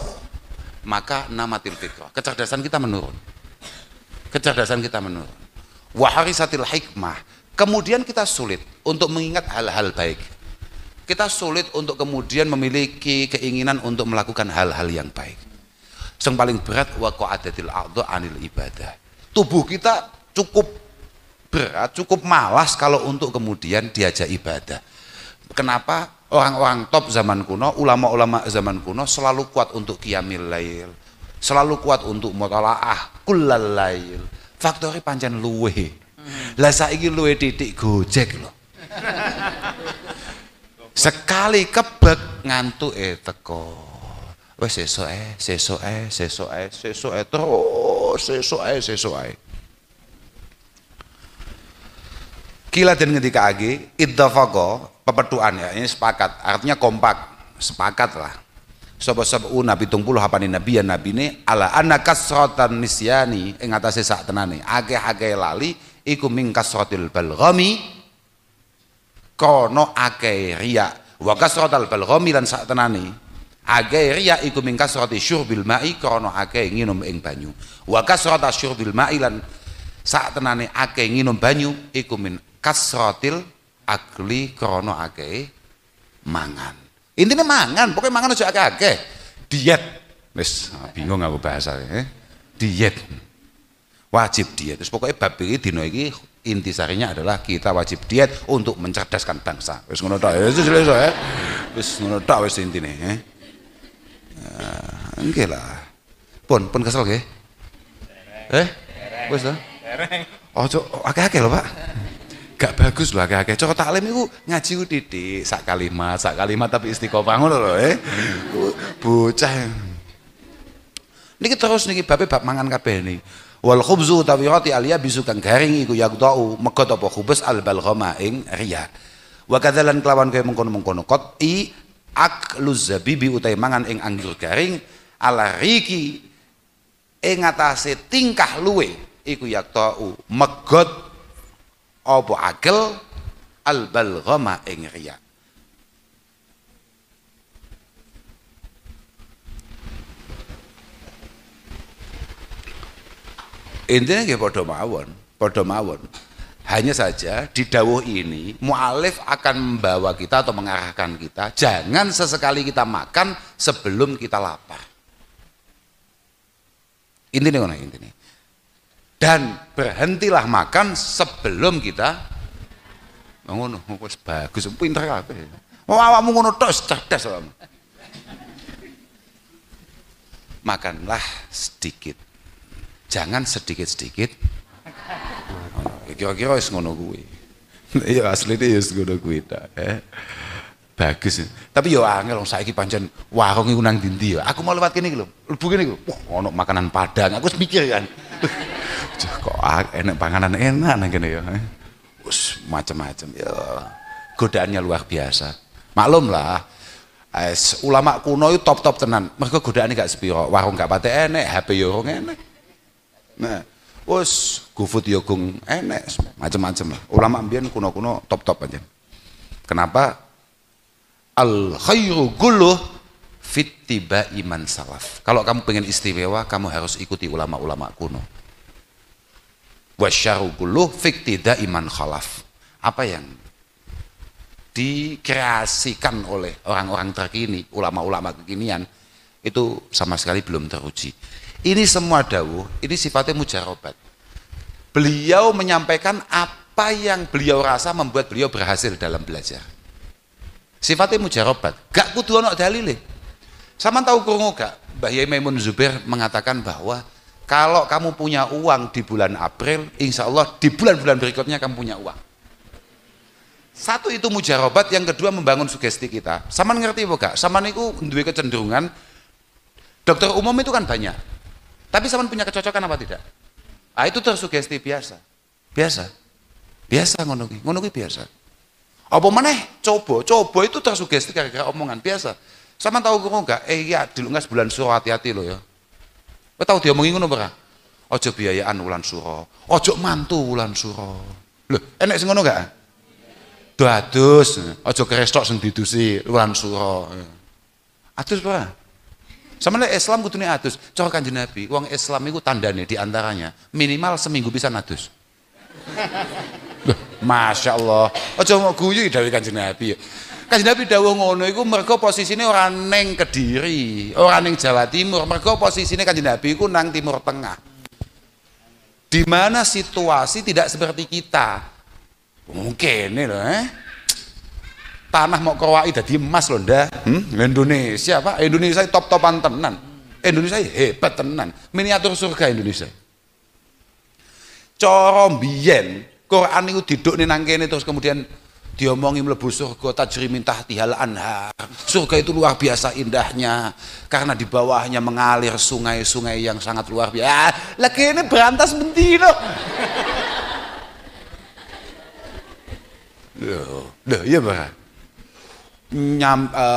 maka namatil fikrah. Kecerdasan kita menurun. Kecerdasan kita menurun. Wa harisatil hikmah. Kemudian kita sulit untuk mengingat hal-hal baik. Kita sulit untuk kemudian memiliki keinginan untuk melakukan hal-hal yang baik. Yang paling berat wa qa'adatil a'dha anil ibadah. Tubuh kita cukup berat, cukup malas kalau untuk kemudian diajak ibadah. Kenapa? Orang-orang top zaman kuno, ulama-ulama zaman kuno selalu kuat untuk qiyamil lail, selalu kuat untuk mutalaah kullal lail. Faktornya pancen luwe. Lah saiki luwe titik Gojek loh. Sekali kebek ngantuke teko. Wes sesoke terus. Kila dan ketika agi iddafaqa pepetuan ya, ini sepakat, artinya kompak, sepakat lah. Sapa-sapa nabi 70 hapane nabi ini ala anna kasratan nisyani ing atase sak tenane akeh-akeh lali iku min kasratil balghami kono akeh riya wa kasratal balghami lan sak tenane akeh riya iku min kasrati syurbil ma'i kono akeh nginum ing banyu wa kasrata syurbil ma'i lan sak tenane akeh nginum banyu iku min kasratil akli kono akeh mangan. Intinya mangan, pokoknya mangan aja akeh-akeh. Diet. Wis bingung aku bahasanya, diet. Wajib diet. Terus pokoknya bab iki dina iki intisarinya adalah kita wajib diet untuk mencerdaskan bangsa. Wis ngono tok. Wis selesai ya. Wis ngono tok wis intine, nggih lah. Pun kesel nggih? Wis to? Ojo akeh-akeh lho, Pak. Gak bagus loh akeh-akeh. Cara taklim iku ngaji ku titik sak kalimat tapi istiqomah ngono lho bocah. Niki terus niki bab mangan kabeh niki. Wal khubzu tawirati aliya bisu kang garing iku yaqta'u megot apa khubus al balghama ing riya. Wa kadzalan kelawan kaya mengkono-mengkono qati akluz zabibi utai mangan ing anggur garing ala riki ing atase tingkah luwe iku yaqta'u megot apa akal al balghama ing riya. Intinya nggih padha mawon. Hanya saja di dawuh ini mu'alif akan membawa kita atau mengarahkan kita jangan sesekali kita makan sebelum kita lapar. Intinya ngono intinya. Dan berhentilah makan sebelum kita ngono. Wis bagus, pinter kabeh. Awakmu ngono tok cerdas awakmu. Makanlah sedikit. Jangan sedikit-sedikit. Kira-kira wis ngono kuwi. Iya asline wis ngono kuwi ta, Bagus. Tapi yo angel saiki pancen warung iku nang ndi ya. Aku mau lewat kene iki lho. Mlebu kene iki. Wah, ono makanan Padang. Aku wis mikir kan. Kok enak panganan enak nang kene ya. Wis macam-macam ya. Godaannya luar biasa. Maklum lah. Ulama kuno itu top-top tenan. Mergo godaane gak sepiro. Warung gak pate enek, HP yo ora enek. Nah, wis GoFood yo gong enek, macam-macam lah. Ulama mbiyen kuno-kuno top-top aja. Kenapa? Al khairu kulluh fit tibai man salaf. Kalau kamu pengen istimewa, kamu harus ikuti ulama-ulama kuno. Wasyarru kulluh fit tidai man khalaf. Apa yang dikreasikan oleh orang-orang terkini, ulama-ulama kekinian itu sama sekali belum teruji. Ini semua dawuh, ini sifatnya mujarobat. Beliau menyampaikan apa yang beliau rasa membuat beliau berhasil dalam belajar. Sifatnya mujarobat, gak kudu ono dalile. Sama tahu krungu gak? Mbah Yai Maimun Zubair mengatakan bahwa kalau kamu punya uang di bulan April, insya Allah di bulan-bulan berikutnya kamu punya uang. Satu itu mujarobat, yang kedua membangun sugesti kita. Sama ngerti apa gak? Sama niku duwe kecenderungan, dokter umum itu kan banyak. Tapi sama punya kecocokan apa tidak? Ah itu tersugesti biasa. Biasa ngono ki biasa. Apa maneh coba itu tersugesti gara-gara omongan biasa. Sama tahu kok enggak? Iya dilungas bulan Syuro hati-hati lo ya. Kowe tahu diomongi ngono ora? Ojo biayaan wulan suro, ojo mantu wulan suro. Lho, enek sing ngono gak? Dados, ojo kerestok sing didusi wulan suro. Adus ora? Sama Islam kudune adus. Cara Kanjeng Nabi, wong Islam iku tandane diantaranya minimal seminggu pisan adus. Loh, Masya Allah. Ojo mau guyu dawuh Kanjeng Nabi. Kanjeng Nabi dawuh ngono iku mergo posisine ora ning Kediri, ora ning Jawa Timur, mergo posisine Kanjeng Nabi iku nang Timur Tengah. Di mana situasi tidak seperti kita. Mungkin lho tanah mau kerwai dadi emas lho ndak. Indonesia Pak, Indonesia top-topan tenan. Indonesia hebat tenan. Miniatur surga Indonesia. Cara mbiyen Quran niku didukne nang kene terus kemudian diomongi mlebu surga tajri min tahtihal anhar. Surga itu luar biasa indahnya karena di bawahnya mengalir sungai-sungai yang sangat luar biasa. Lah kene berantas bendino. Loh, iya Pak.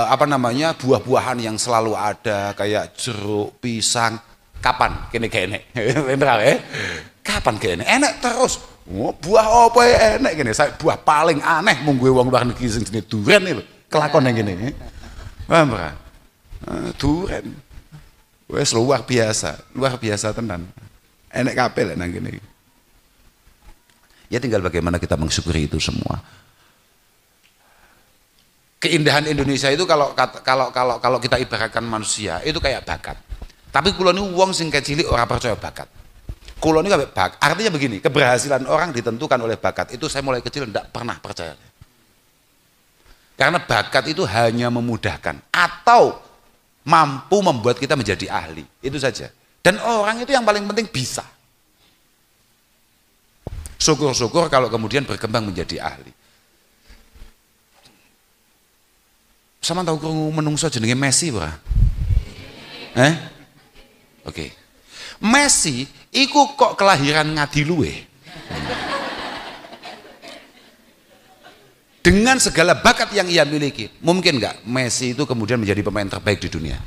Apa namanya buah-buahan yang selalu ada kayak jeruk, pisang. Kapan kene kapan kene enak terus. Oh, buah apa ya enak gini, buah paling aneh mung gue wong luar negeri sing jenenge duren iki lho. Kelakon yang gini. Paham ora? Duren. Wes luar biasa tenan. Enak kabeh lek nang kene. Ya tinggal bagaimana kita mensyukuri itu semua. Keindahan Indonesia itu kalau kita ibaratkan manusia itu kayak bakat. Tapi kula niku wong sing kecilik ora percaya bakat. Kula niku bakat. Artinya begini, keberhasilan orang ditentukan oleh bakat. Itu saya mulai kecil tidak pernah percaya. Karena bakat itu hanya memudahkan atau mampu membuat kita menjadi ahli. Itu saja. Dan orang itu yang paling penting bisa. Syukur-syukur kalau kemudian berkembang menjadi ahli. Sama tahu krungu menungso jenenge Messi ora? Oke. Messi iku kok kelahiran Ngadiluwe. Dengan segala bakat yang ia miliki, mungkin nggak Messi itu kemudian menjadi pemain terbaik di dunia?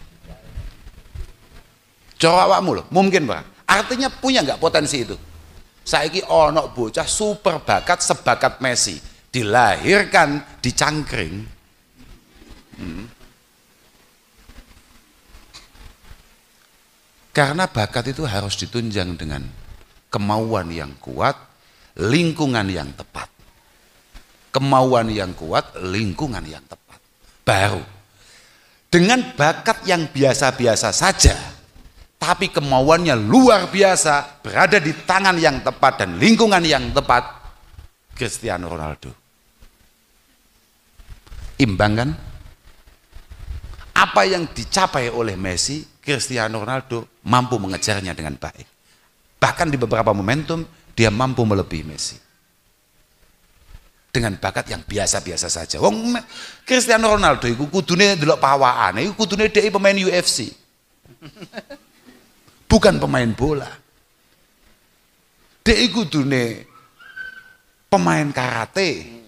Cara awakmu loh, mungkin Pak. Artinya punya nggak potensi itu? Saiki ono bocah super bakat sebakat Messi, dilahirkan di Cangkring. Karena bakat itu harus ditunjang dengan kemauan yang kuat, lingkungan yang tepat. Kemauan yang kuat, lingkungan yang tepat. Baru dengan bakat yang biasa-biasa saja, tapi kemauannya luar biasa, berada di tangan yang tepat dan lingkungan yang tepat, Cristiano Ronaldo. Imbang kan? Apa yang dicapai oleh Messi, Cristiano Ronaldo mampu mengejarnya dengan baik. Bahkan di beberapa momentum dia mampu melebihi Messi. Dengan bakat yang biasa-biasa saja. Wong Cristiano Ronaldo iku kudune ndelok pawakane, iku kudune dhek pemain UFC. Bukan pemain bola. Dhek iku kudune pemain karate.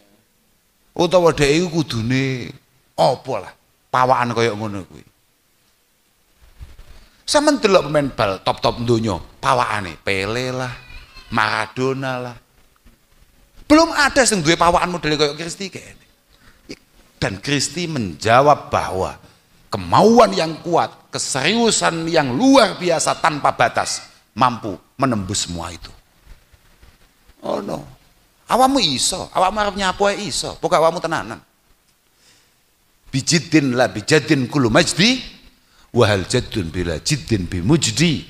Utawa dhek iku kudune apa lah? Pawakan kaya ngono kuwi. Sampeyan delok pemain bal top-top donya, pawakane Pele lah, Maradona lah. Belum ada yang duwe pawakan model kayak Kristi kayaknya. Dan Kristi menjawab bahwa kemauan yang kuat, keseriusan yang luar biasa tanpa batas mampu menembus semua itu. Oh no, awamu iso, awakmu arep nyapu iso, pokok awamu tenanan. Bijidin la bijadin kulu majdi, wahal jadun bila jiddin bimujdi.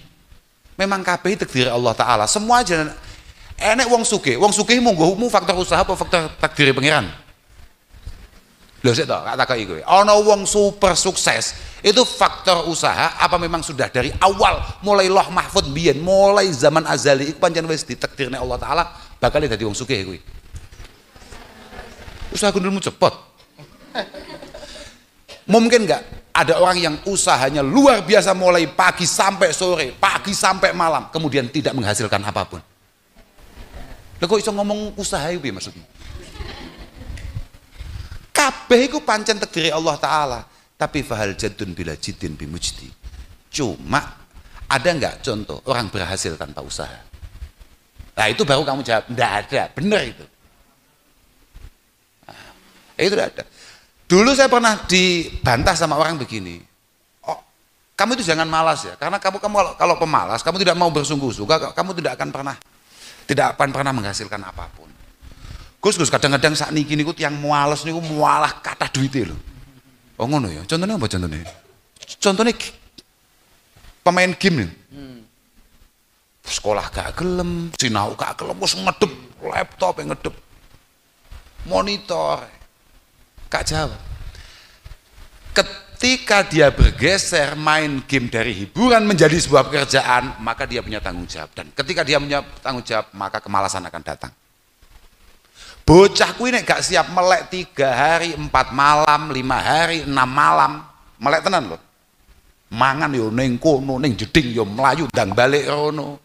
Memang kabeh takdir Allah Ta'ala, semua aja. Enek wong sugih mungguhmu faktor usaha apa faktor takdir pangeran? Lho sik to, tak takoki kowe. Ana wong super sukses, itu faktor usaha apa memang sudah dari awal mulai Loh Mahfud biyen, mulai zaman azali iku pancen wis ditakdirne Allah Taala bakal dadi wong sugih kuwi. Usaha gundulmu cepet. Mungkin enggak ada orang yang usahanya luar biasa mulai pagi sampai sore, pagi sampai malam, kemudian tidak menghasilkan apapun? Lha kok iso ngomong usaha iki maksudnya? Kabeh iku pancen takdire Allah Taala, tapi fahal jadun bila jiddin bimujdi. Cuma Ada nggak contoh orang berhasil tanpa usaha? Nah itu baru kamu jawab, enggak ada, benar itu. Nah, itu tidak ada. Dulu saya pernah dibantah sama orang begini, oh, kamu itu jangan malas ya, karena kamu kalau pemalas, kamu tidak mau bersungguh-sungguh, kamu tidak akan pernah menghasilkan apapun. Gus kadang-kadang saat niki niku yang muales niku mualah kata duitnya loh. Oh ngono ya, contohnya apa contohnya? Contohnya pemain game nih. Sekolah gak gelem, sinau gak gelem, wis ngedep laptop yang ngedep. Monitor gak jawab. Ketika dia bergeser main game dari hiburan menjadi sebuah pekerjaan, maka dia punya tanggung jawab. Dan ketika dia punya tanggung jawab, maka kemalasan akan datang. Bocah kuwi nek gak siap melek 3 hari, 4 malam, 5 hari, 6 malam, melek tenan loh. Mangan yo ning kono, ning jeding yo melayu ndang balik rono.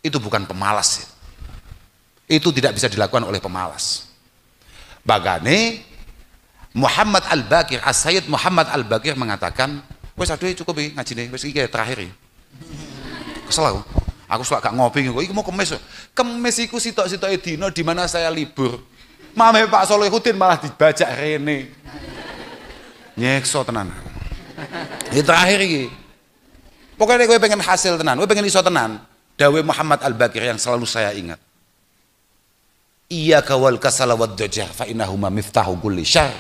Itu bukan pemalas. Itu tidak bisa dilakukan oleh pemalas. Bagane Muhammad Al-Baqir, As-Sayyid Muhammad Al-Baqir mengatakan, wes aduh cukup iki ngajine, wes iki terakhir iki. Kesel aku suka gak ngopi kok, iki mau kemis. Kemis iku sitok-sitoke dina di mana saya libur. Mame Pak Solihuddin malah dibajak rene. Nyekso tenan. Ini terakhir iki. Pokoknya gue pengen hasil tenan, gue pengen iso tenan. Dawe Muhammad Al-Baqir yang selalu saya ingat. Iyyaka wal kasala wad dujar fa innahuma miftahu kulli syarr.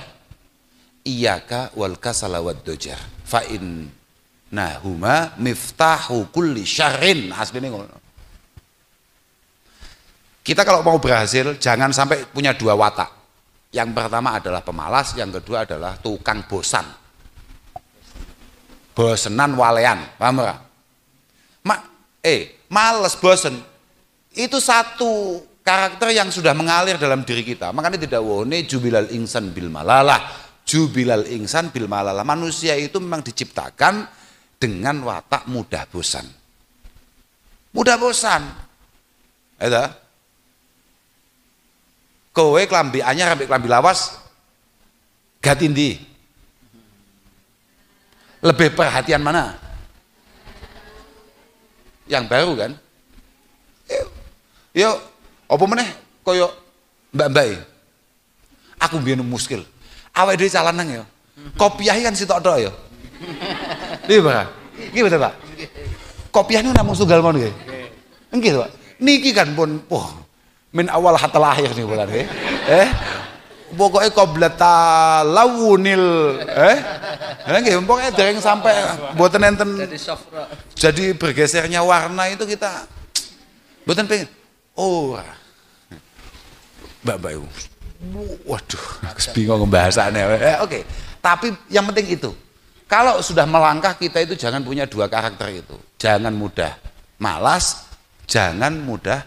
Iyyaka wal kasala wad dujar fa innahuma miftahu kulli syarrin. Asline ngono. Kita kalau mau berhasil jangan sampai punya 2 watak. Yang pertama adalah pemalas, yang kedua adalah tukang bosan. Bosenan walean, paham ora? Males, bosen itu satu karakter yang sudah mengalir dalam diri kita. Makanya tidak wone jubilal insan bil malalah, jubilal insan bil malalah. Manusia itu memang diciptakan dengan watak mudah bosan. Mudah bosan. Eta. Kowe klambi anyar ambek klambi lawas gatindi. Lebih perhatian mana? Yang baru kan? Yo, apa meneh koyo mbak-mbak. Aku mbiyen muskil. Awake dhewe calanang ya. Kopiah kan sitok tok ya. Iya, Pak. Iki betul, Pak. Kopiah niku namung tunggal mon nggih. Nggih, Pak. Niki kan pun min awal hatta akhir nih bulan nggih. Pokoknya qoblata lawunil nggih pokoknya dereng sampai mboten enten jadi bergesernya warna itu kita mboten pengen mbak itu waduh bingung pembahasannya oke. Tapi yang penting itu kalau sudah melangkah kita itu jangan punya 2 karakter itu, jangan mudah malas, jangan mudah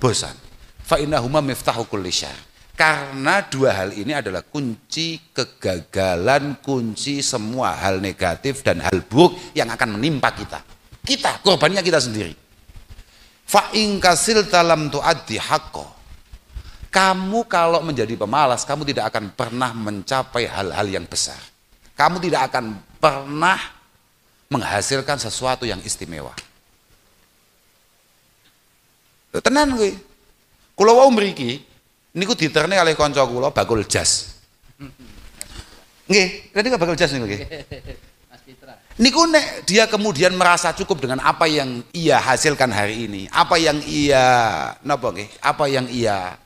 bosan. Fa innahuma miftahu kulli syarr. Karena 2 hal ini adalah kunci kegagalan, kunci semua hal negatif dan hal buruk yang akan menimpa kita. Kita, korbannya kita sendiri. Fa in kasilta lam tuaddi haqqo. Kamu kalau menjadi pemalas, kamu tidak akan pernah mencapai hal-hal yang besar. Kamu tidak akan pernah menghasilkan sesuatu yang istimewa. Tenan gue. Kula wau mriki niku diterne oleh kanca kula bakul jas. Nggih, tadi bakul jas niku nggih. Mas Fitra. Niku nek dia kemudian merasa cukup dengan apa yang ia hasilkan hari ini, apa yang ia napa nggih, apa yang ia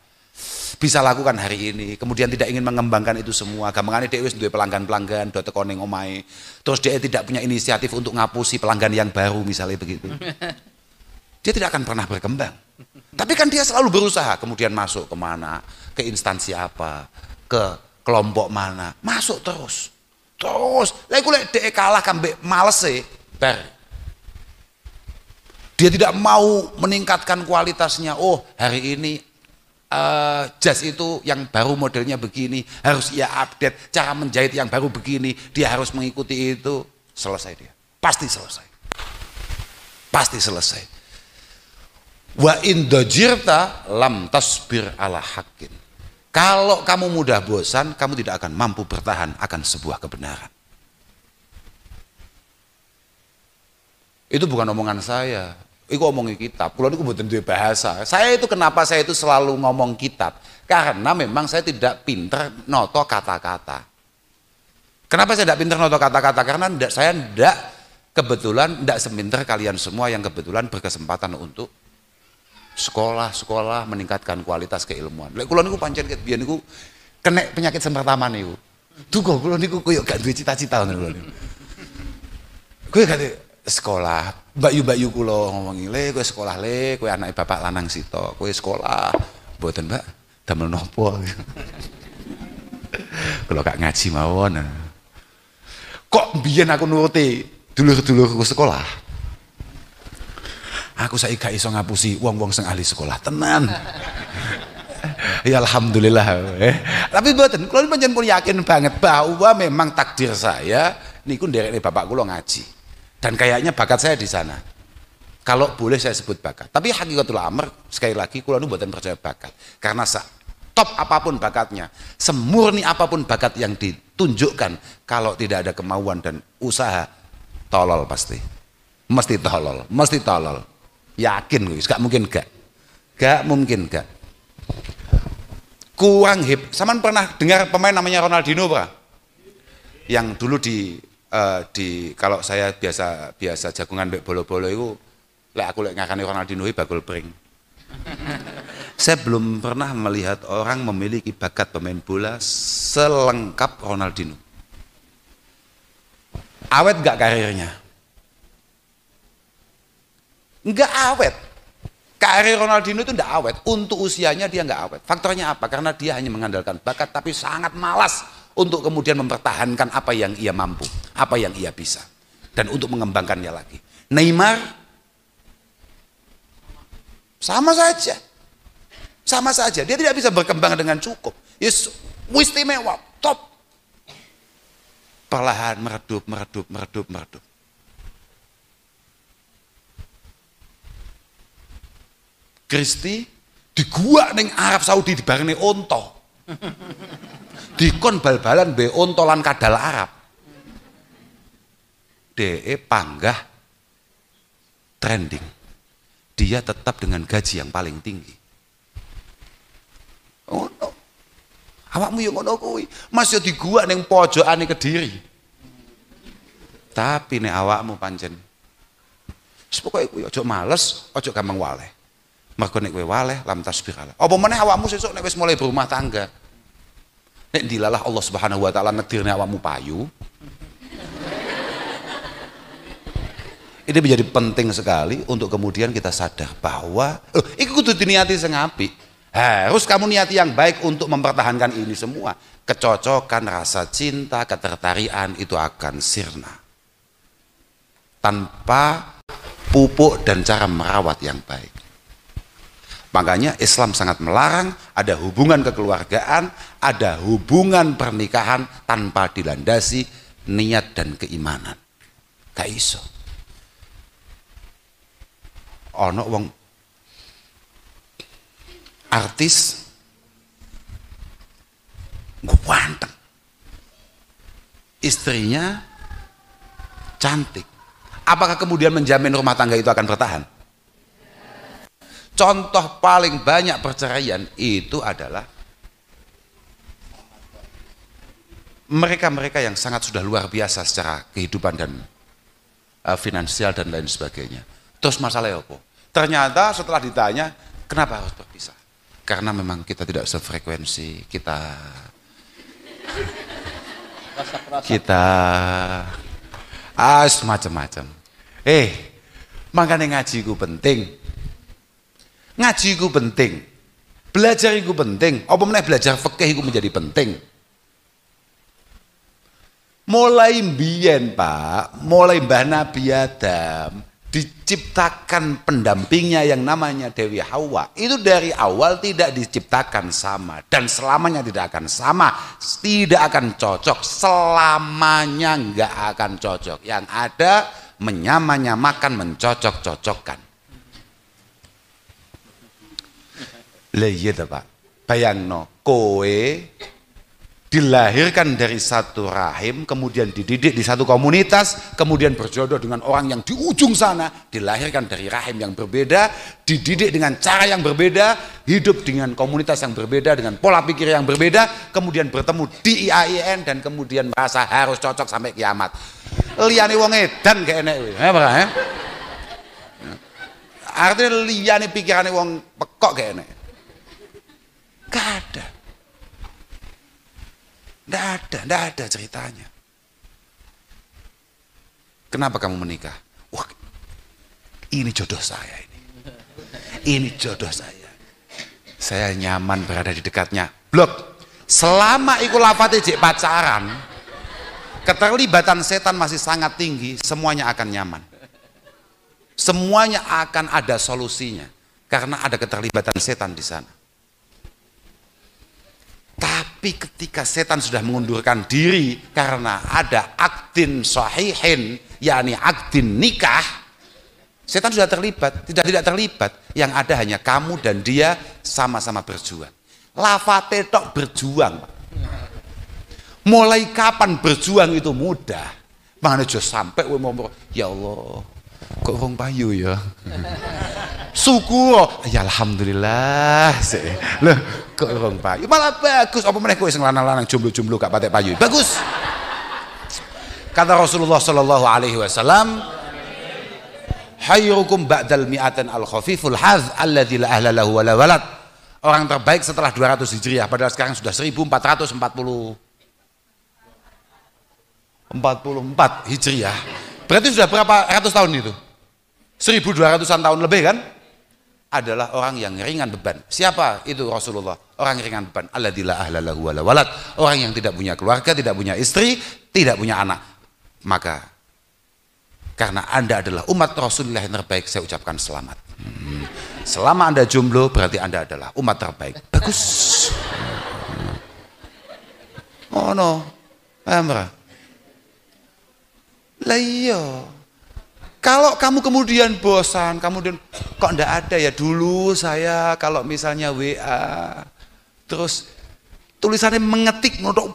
bisa lakukan hari ini, kemudian tidak ingin mengembangkan itu semua. Gampangane dhek wis duwe pelanggan-pelanggan do teko ning omahe. Terus dia tidak punya inisiatif untuk ngapusi pelanggan yang baru misalnya begitu. Dia tidak akan pernah berkembang. Tapi kan dia selalu berusaha, kemudian masuk kemana, ke instansi apa, ke kelompok mana, masuk terus. Lha iku lek dhek kalah kambek malese, bar. Dia tidak mau meningkatkan kualitasnya. Oh, hari ini jas itu yang baru modelnya begini, harus ia update, cara menjahit yang baru begini, dia harus mengikuti itu. Selesai dia. Pasti selesai. Pasti selesai. Wa in dajirta lam tasbir ala haqqin. Kalau kamu mudah bosan, kamu tidak akan mampu bertahan akan sebuah kebenaran. Itu bukan omongan saya. Itu omongi kitab. Kulo niku mboten duwe bahasa. Saya itu kenapa saya itu selalu ngomong kitab? Karena memang saya tidak pinter noto kata-kata. Kenapa saya tidak pinter noto kata-kata? Karena saya tidak kebetulan tidak sepinter kalian semua yang kebetulan berkesempatan untuk sekolah meningkatkan kualitas keilmuan. Lek kula niku pancen ket biyen niku kena penyakit sempertaman niku. Duga kula niku koyo gak duwe cita-cita ngono kula niku. Kowe gak sekolah, mbak-yu kula ngomongi, "Le, kowe sekolah le, kowe anake bapak lanang sito, kowe sekolah." Mboten, Mbak, damel nopo? Kula gak ngaji mawon. Kok biyen aku nuruti dulur-dulurku sekolah. Aku saiki gak iso ngapusi wong-wong sing ahli sekolah, tenan. Ya alhamdulillah. Tapi mboten, kula pancen pun yakin banget bahwa memang takdir saya niku nderekne bapak kula ngaji. Dan kayaknya bakat saya di sana. Kalau boleh saya sebut bakat. Tapi hakikatul amr sekali lagi kula nu mboten percaya bakat. Karena top apapun bakatnya, semurni apapun bakat yang ditunjukkan, kalau tidak ada kemauan dan usaha, tolol pasti. Mesti tolol, mesti tolol. Yakin guys, gak mungkin gak. Gak mungkin gak. Kurang hip. Saman pernah dengar pemain namanya Ronaldinho, Pak? Yang dulu kalau saya biasa jagungan mbek bolo-bolo itu aku ngakani Ronaldinho bakul pring. Saya belum pernah melihat orang memiliki bakat pemain bola selengkap Ronaldinho. Awet gak karirnya? Enggak awet. Karir Ronaldinho itu enggak awet. Untuk usianya dia enggak awet. Faktornya apa? Karena dia hanya mengandalkan bakat tapi sangat malas untuk kemudian mempertahankan apa yang ia mampu, apa yang ia bisa, dan untuk mengembangkannya lagi. Neymar sama saja, dia tidak bisa berkembang dengan cukup. Yes, istimewa, top, perlahan meredup. Kristi di gua ning Arab Saudi dibarengne onto. Dikon bal-balan be ontolan kadal Arab. DE panggah trending. Dia tetap dengan gaji yang paling tinggi. Oh no. Awakmu yo ngono kuwi. Mas yo di gua ning pojokane Kediri. Tapi nek awakmu pancen wis pokoke kuwi aja males, aja gampang waleh. Mergo nek kowe waleh lam tasbihlah. Apa meneh awakmu sesuk nek wis mulai berumah tangga. Nek dilalah Allah Subhanahu wa taala nedirne awakmu payu. Ini menjadi penting sekali untuk kemudian kita sadar bahwa iki kudu diniati sing apik. Harus kamu niati yang baik untuk mempertahankan ini semua. Kecocokan, rasa cinta, ketertarikan itu akan sirna. Tanpa pupuk dan cara merawat yang baik. Makanya Islam sangat melarang ada hubungan kekeluargaan, ada hubungan pernikahan tanpa dilandasi niat dan keimanan. Gak iso. Ono wong artis ganteng, istrinya cantik. Apakah kemudian menjamin rumah tangga itu akan bertahan? Contoh paling banyak perceraian itu adalah mereka-mereka yang sangat sudah luar biasa secara kehidupan dan finansial dan lain sebagainya. Terus masalahnya apa? Ternyata setelah ditanya, kenapa harus berpisah? Karena memang kita tidak sefrekuensi, kita macam-macam. Makanya ngaji ku penting. Ngaji ku penting. Belajar itu penting. Apa meneh belajar fikih itu menjadi penting. Mulai mbiyen, Pak, mulai Mbah Nabi Adam diciptakan pendampingnya yang namanya Dewi Hawa. Itu dari awal tidak diciptakan sama dan selamanya tidak akan sama, tidak akan cocok, selamanya enggak akan cocok. Yang ada menyamakan, mencocok-cocokkan. Lah iya ta, Pak. Bayangno kowe dilahirkan dari satu rahim, kemudian dididik di satu komunitas, kemudian berjodoh dengan orang yang di ujung sana, dilahirkan dari rahim yang berbeda, dididik dengan cara yang berbeda, hidup dengan komunitas yang berbeda, dengan pola pikir yang berbeda, kemudian bertemu di IAIN dan kemudian merasa harus cocok sampai kiamat. Liyane wong edan kayak enek kuwi. Ya, artinya liyane pikirane wong pekok kayak enek. Gak ada. Nggak ada ceritanya. Kenapa kamu menikah? Wah, ini jodoh saya ini. Ini jodoh saya. Saya nyaman berada di dekatnya. Blok. Selama iku lafate jek pacaran, keterlibatan setan masih sangat tinggi, semuanya akan nyaman. Semuanya akan ada solusinya karena ada keterlibatan setan di sana. Tapi ketika setan sudah mengundurkan diri karena ada akdin sahihin, yakni akdin nikah, setan sudah terlibat. Tidak terlibat, yang ada hanya kamu dan dia sama-sama berjuang. Lafate tok berjuang, Pak. Mulai kapan berjuang itu mudah? Mana aja sampai ngomong, ya Allah, kok wong payu ya. Syukur, ya alhamdulillah. Loh, kok wong payu malah bagus. Apa meneh kowe sing lanang-lanang jomblo-jomblo gak patek payu? Bagus. Kata Rasulullah sallallahu alaihi wasallam, khairukum ba'dal mi'atin al-khafiful hadz alladzi la ahla lahu wala walad. Orang terbaik setelah 200 Hijriah, padahal sekarang sudah 1444 Hijriah. Berarti sudah berapa ratus tahun itu? 1200-an tahun lebih kan? Adalah orang yang ringan beban. Siapa itu Rasulullah? Orang yang ringan beban. Alladzi la ahla lahu wala walad. Orang yang tidak punya keluarga, tidak punya istri, tidak punya anak. Maka karena Anda adalah umat Rasulullah yang terbaik, saya ucapkan selamat. Selama Anda jomblo, berarti Anda adalah umat terbaik. Bagus. Oh no. Amra. Lah iya. Kalau kamu kemudian bosan, kemudian kok ndak ada ya, dulu saya kalau misalnya WA terus tulisannya mengetik notok,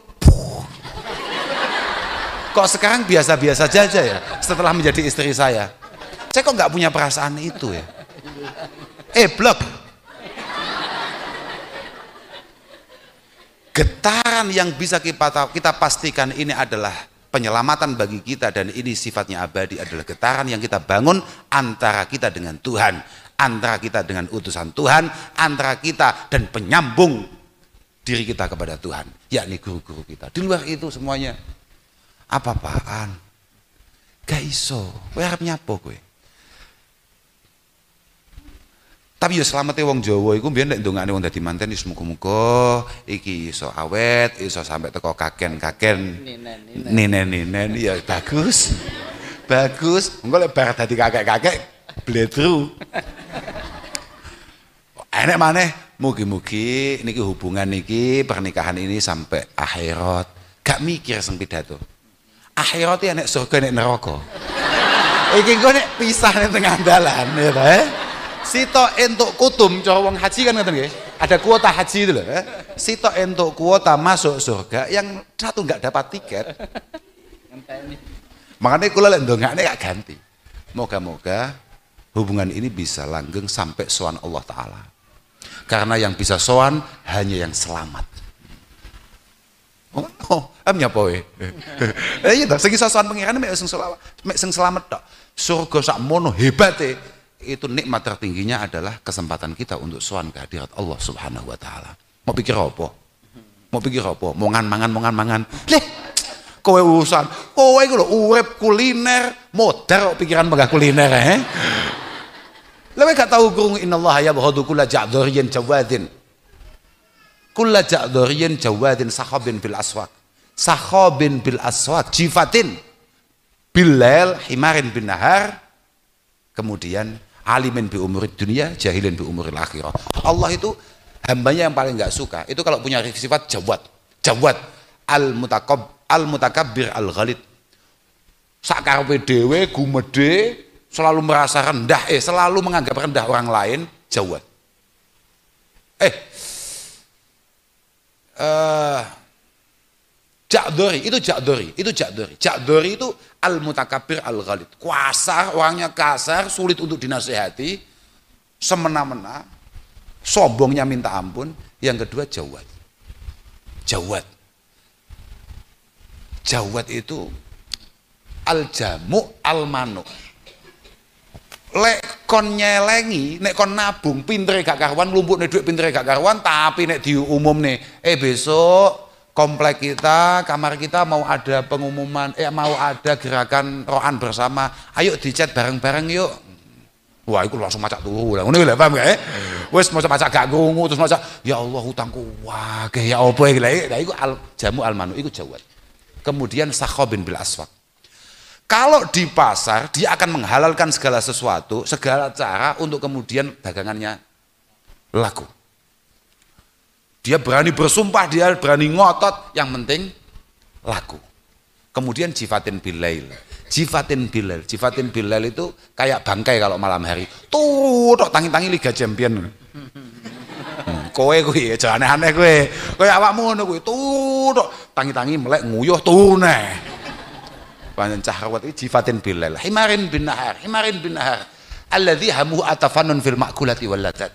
kok sekarang biasa-biasa saja ya setelah menjadi istri saya kok nggak punya perasaan itu ya. Blok. Getaran yang bisa kita pastikan ini adalah penyelamatan bagi kita, dan ini sifatnya abadi, adalah getaran yang kita bangun antara kita dengan Tuhan, antara kita dengan utusan Tuhan, antara kita dan penyambung diri kita kepada Tuhan, yakni guru-guru kita. Di luar itu semuanya apa-apaan, gak iso. Kowe arep nyapo kowe? Tapi ya selamatnya wong Jawa iku mbiyen nek ndongakne wong dadi manten wis muga-muga iki iso awet, iso sampai teko kaken-kaken. Ninen ya bagus. Bagus. Engko lek bar dadi kakek-kakek bledru. Enek maneh mugi-mugi niki hubungan niki, pernikahan ini sampai akhirat. Gak mikir sing pidato. Akhirat ya nek surga nek neraka. Iki engko nek pisah ning tengah dalan ya ta. Sito entuk kutum, cara wong haji kan ngoten nggih. Ada kuota haji itu loh. Sito entuk kuota masuk surga, yang satu nggak dapat tiket. Makanya kula lek ndongakne gak ganti. Moga-moga hubungan ini bisa langgeng sampai sowan Allah Ta'ala. Karena yang bisa sowan hanya yang selamat. Nyapa wae. Iya ta, sing iso sowan pangeran mek sing selamat tok. Surga sak mono hebate. Itu nikmat tertingginya adalah kesempatan kita untuk sowan kehadirat Allah Subhanahu wa taala. Mau pikir apa? Mau mangan. Leh, kowe urusan. Kowe iku lho urip kuliner, modar pikiran megah kuliner Lewe gak tahu krungu innallaha yabghadu kulla ja'dhariyin jawadin. Kulla ja'dhariyin jawadin sahabin bil aswaq. Sahabin bil aswaq jifatin billail himarin bin nahar. Kemudian alimin bi umurid dunia, jahilin bi umuril akhirah. Allah itu hambanya yang paling nggak suka itu kalau punya sifat jawad al mutakabbir al ghalid. Sakarepe dhewe gumedhe, selalu merasa rendah, selalu menganggap rendah orang lain, jawad. Ja'dori, itu Ja'dori, itu Ja'dori. Ja'dori itu al-mutakabbir al-ghalid. Kasar, orangnya kasar, sulit untuk dinasehati, semena-mena, sombongnya minta ampun. Yang kedua Jawad. Jawad. Jawad itu al-jamu al-manu. Lek kon nyelengi, nek kon nabung pintere gak karuan, nglumpukne dhuwit pintere gak karuan, tapi nek diumumne, besok komplek kita, kamar kita mau ada pengumuman, mau ada gerakan roan bersama, ayo dicet bareng-bareng yuk. Wah, itu langsung macak turu lah. Ngono lho, paham gak? Wis macak gak krungu terus macak, ya Allah hutangku wah, ya apa iki lha. Nah iku jamu al-manu, iku Jawad. Kemudian sakhabin bil aswaq. Kalau di pasar dia akan menghalalkan segala sesuatu, segala cara untuk kemudian dagangannya laku. Dia berani bersumpah, dia berani ngotot, yang penting laku. Kemudian jifatin bilail. Jifatin bilail itu kayak bangkai kalau malam hari. Tuh, tok tangi-tangi Liga Champion. Kowe kuwi aja aneh-aneh kowe. Kowe awakmu ngono kuwi. Tuh, tok tangi-tangi melek nguyuh tune. Panjen cahrawat iki jifatin bilail. Himarin bin nahar. Alladzi hamuhu atafannun fil ma'kulati wal ladzat.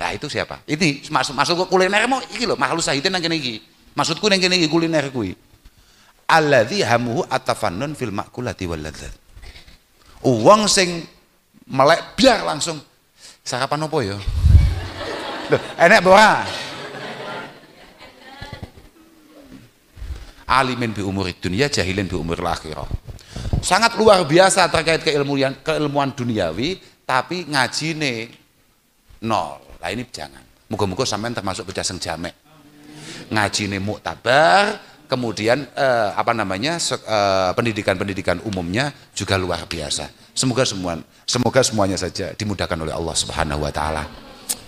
Nah itu siapa? Ini masuk kuliner mau iki lho, makhluk sahidin nang kene iki. Maksudku nang kene iki kuliner kuwi. Alladzi hamuhu atafannun fil ma'kulati wal ladzat. Wong sing melek biar langsung sarapan opo ya? Loh, enek apa ora? Alimin bi umuri dunia, jahilin bi umuril akhirah. Sangat luar biasa terkait keilmuan duniawi, tapi ngajine nol. Nah ini jangan. Muga-muga sampean termasuk pecaseng jamek. Ngajine muktabar, kemudian pendidikan umumnya juga luar biasa. Semoga semuanya saja dimudahkan oleh Allah Subhanahu wa taala.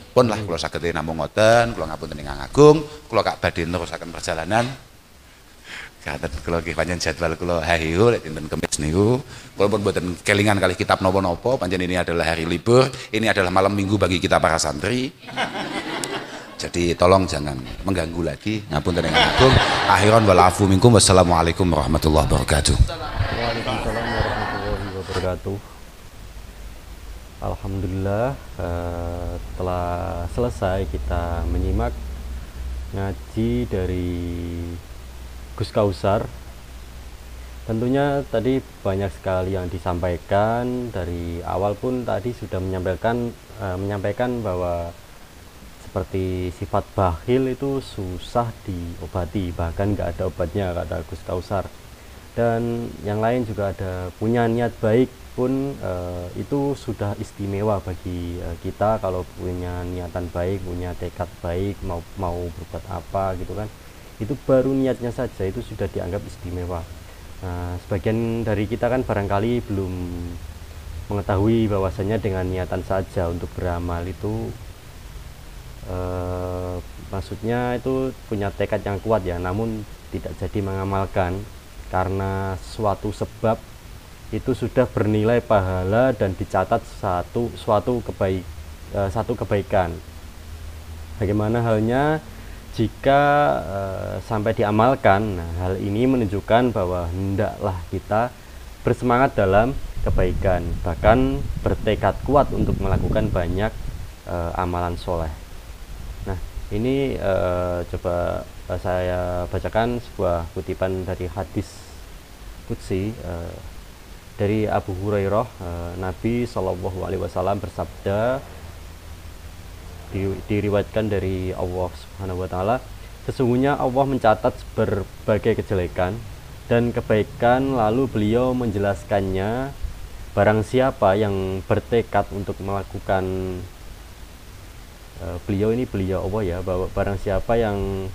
Pun lah kula saged namung ngoten, kula ngapunten ingkang agung, kula kak badhe nerusaken perjalanan. Katen kula nggih pancen jadwal kula hahiu lek dinten Kamis niku. Kula pun mboten kelingan kali kitab napa-napa, pancen ini adalah hari libur, ini adalah malam Minggu bagi kita para santri. Jadi tolong jangan mengganggu lagi. Ngapunten ingkang agung. Akhiran wal afu minkum. Wassalamualaikum warahmatullahi wabarakatuh. Waalaikumsalam warahmatullahi wabarakatuh. Alhamdulillah, telah selesai kita menyimak ngaji dari Gus Kausar. Tentunya tadi banyak sekali yang disampaikan. Dari awal pun tadi sudah menyampaikan bahwa seperti sifat bakhil itu susah diobati, bahkan nggak ada obatnya kata Gus Kausar. Dan yang lain juga ada punya niat baik pun itu sudah istimewa bagi kita. Kalau punya niatan baik, punya tekad baik, mau berbuat apa gitu kan, itu baru niatnya saja itu sudah dianggap istimewa. Nah, sebagian dari kita kan barangkali belum mengetahui bahwasanya dengan niatan saja untuk beramal itu maksudnya itu punya tekad yang kuat ya, namun tidak jadi mengamalkan karena suatu sebab itu sudah bernilai pahala dan dicatat satu kebaikan. Bagaimana halnya jika sampai diamalkan? Nah, hal ini menunjukkan bahwa hendaklah kita bersemangat dalam kebaikan, bahkan bertekad kuat untuk melakukan banyak amalan soleh. Nah, ini coba saya bacakan sebuah kutipan dari hadis qudsi dari Abu Hurairah. Nabi Shallallahu Alaihi Wasallam bersabda, diriwayatkan dari Allah Subhanahu Wa Taala, sesungguhnya Allah mencatat berbagai kejelekan dan kebaikan, lalu beliau menjelaskannya. Barang siapa yang bertekad untuk melakukan beliau Allah ya, bahwa barang siapa yang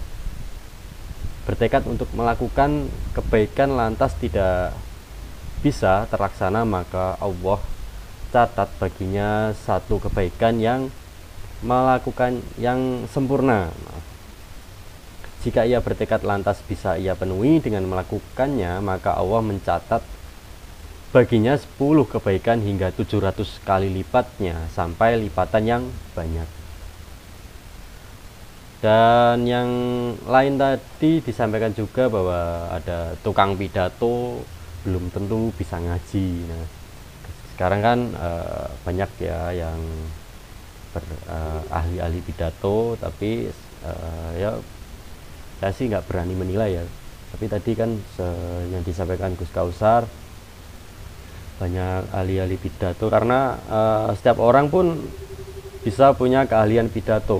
bertekad untuk melakukan kebaikan lantas tidak bisa terlaksana, maka Allah catat baginya satu kebaikan yang melakukan yang sempurna. Jika ia bertekad lantas bisa ia penuhi dengan melakukannya, maka Allah mencatat baginya 10 kebaikan hingga 700 kali lipatnya, sampai lipatan yang banyak. Dan yang lain tadi disampaikan juga bahwa ada tukang pidato belum tentu bisa ngaji. Nah, sekarang kan banyak ya yang ahli-ahli pidato, tapi ya saya sih nggak berani menilai ya. Tapi tadi kan yang disampaikan Gus Kausar, banyak ahli-ahli pidato, karena setiap orang pun bisa punya keahlian pidato,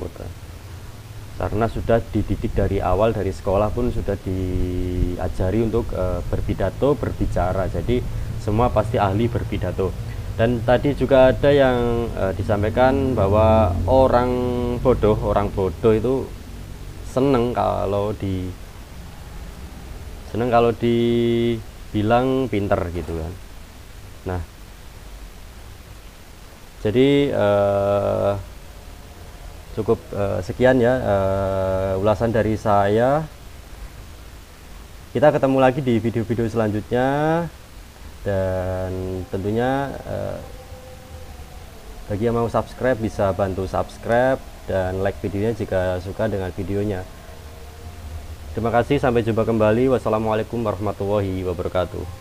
karena sudah dididik dari awal, dari sekolah pun sudah diajari untuk berpidato, berbicara. Jadi semua pasti ahli berpidato. Dan tadi juga ada yang disampaikan bahwa orang bodoh itu seneng kalau dibilang pinter gitu kan. Nah, jadi cukup sekian ya ulasan dari saya. Kita ketemu lagi di video-video selanjutnya, dan tentunya bagi yang mau subscribe bisa bantu subscribe dan like videonya jika suka dengan videonya. Terima kasih, sampai jumpa kembali. Wassalamualaikum warahmatullahi wabarakatuh.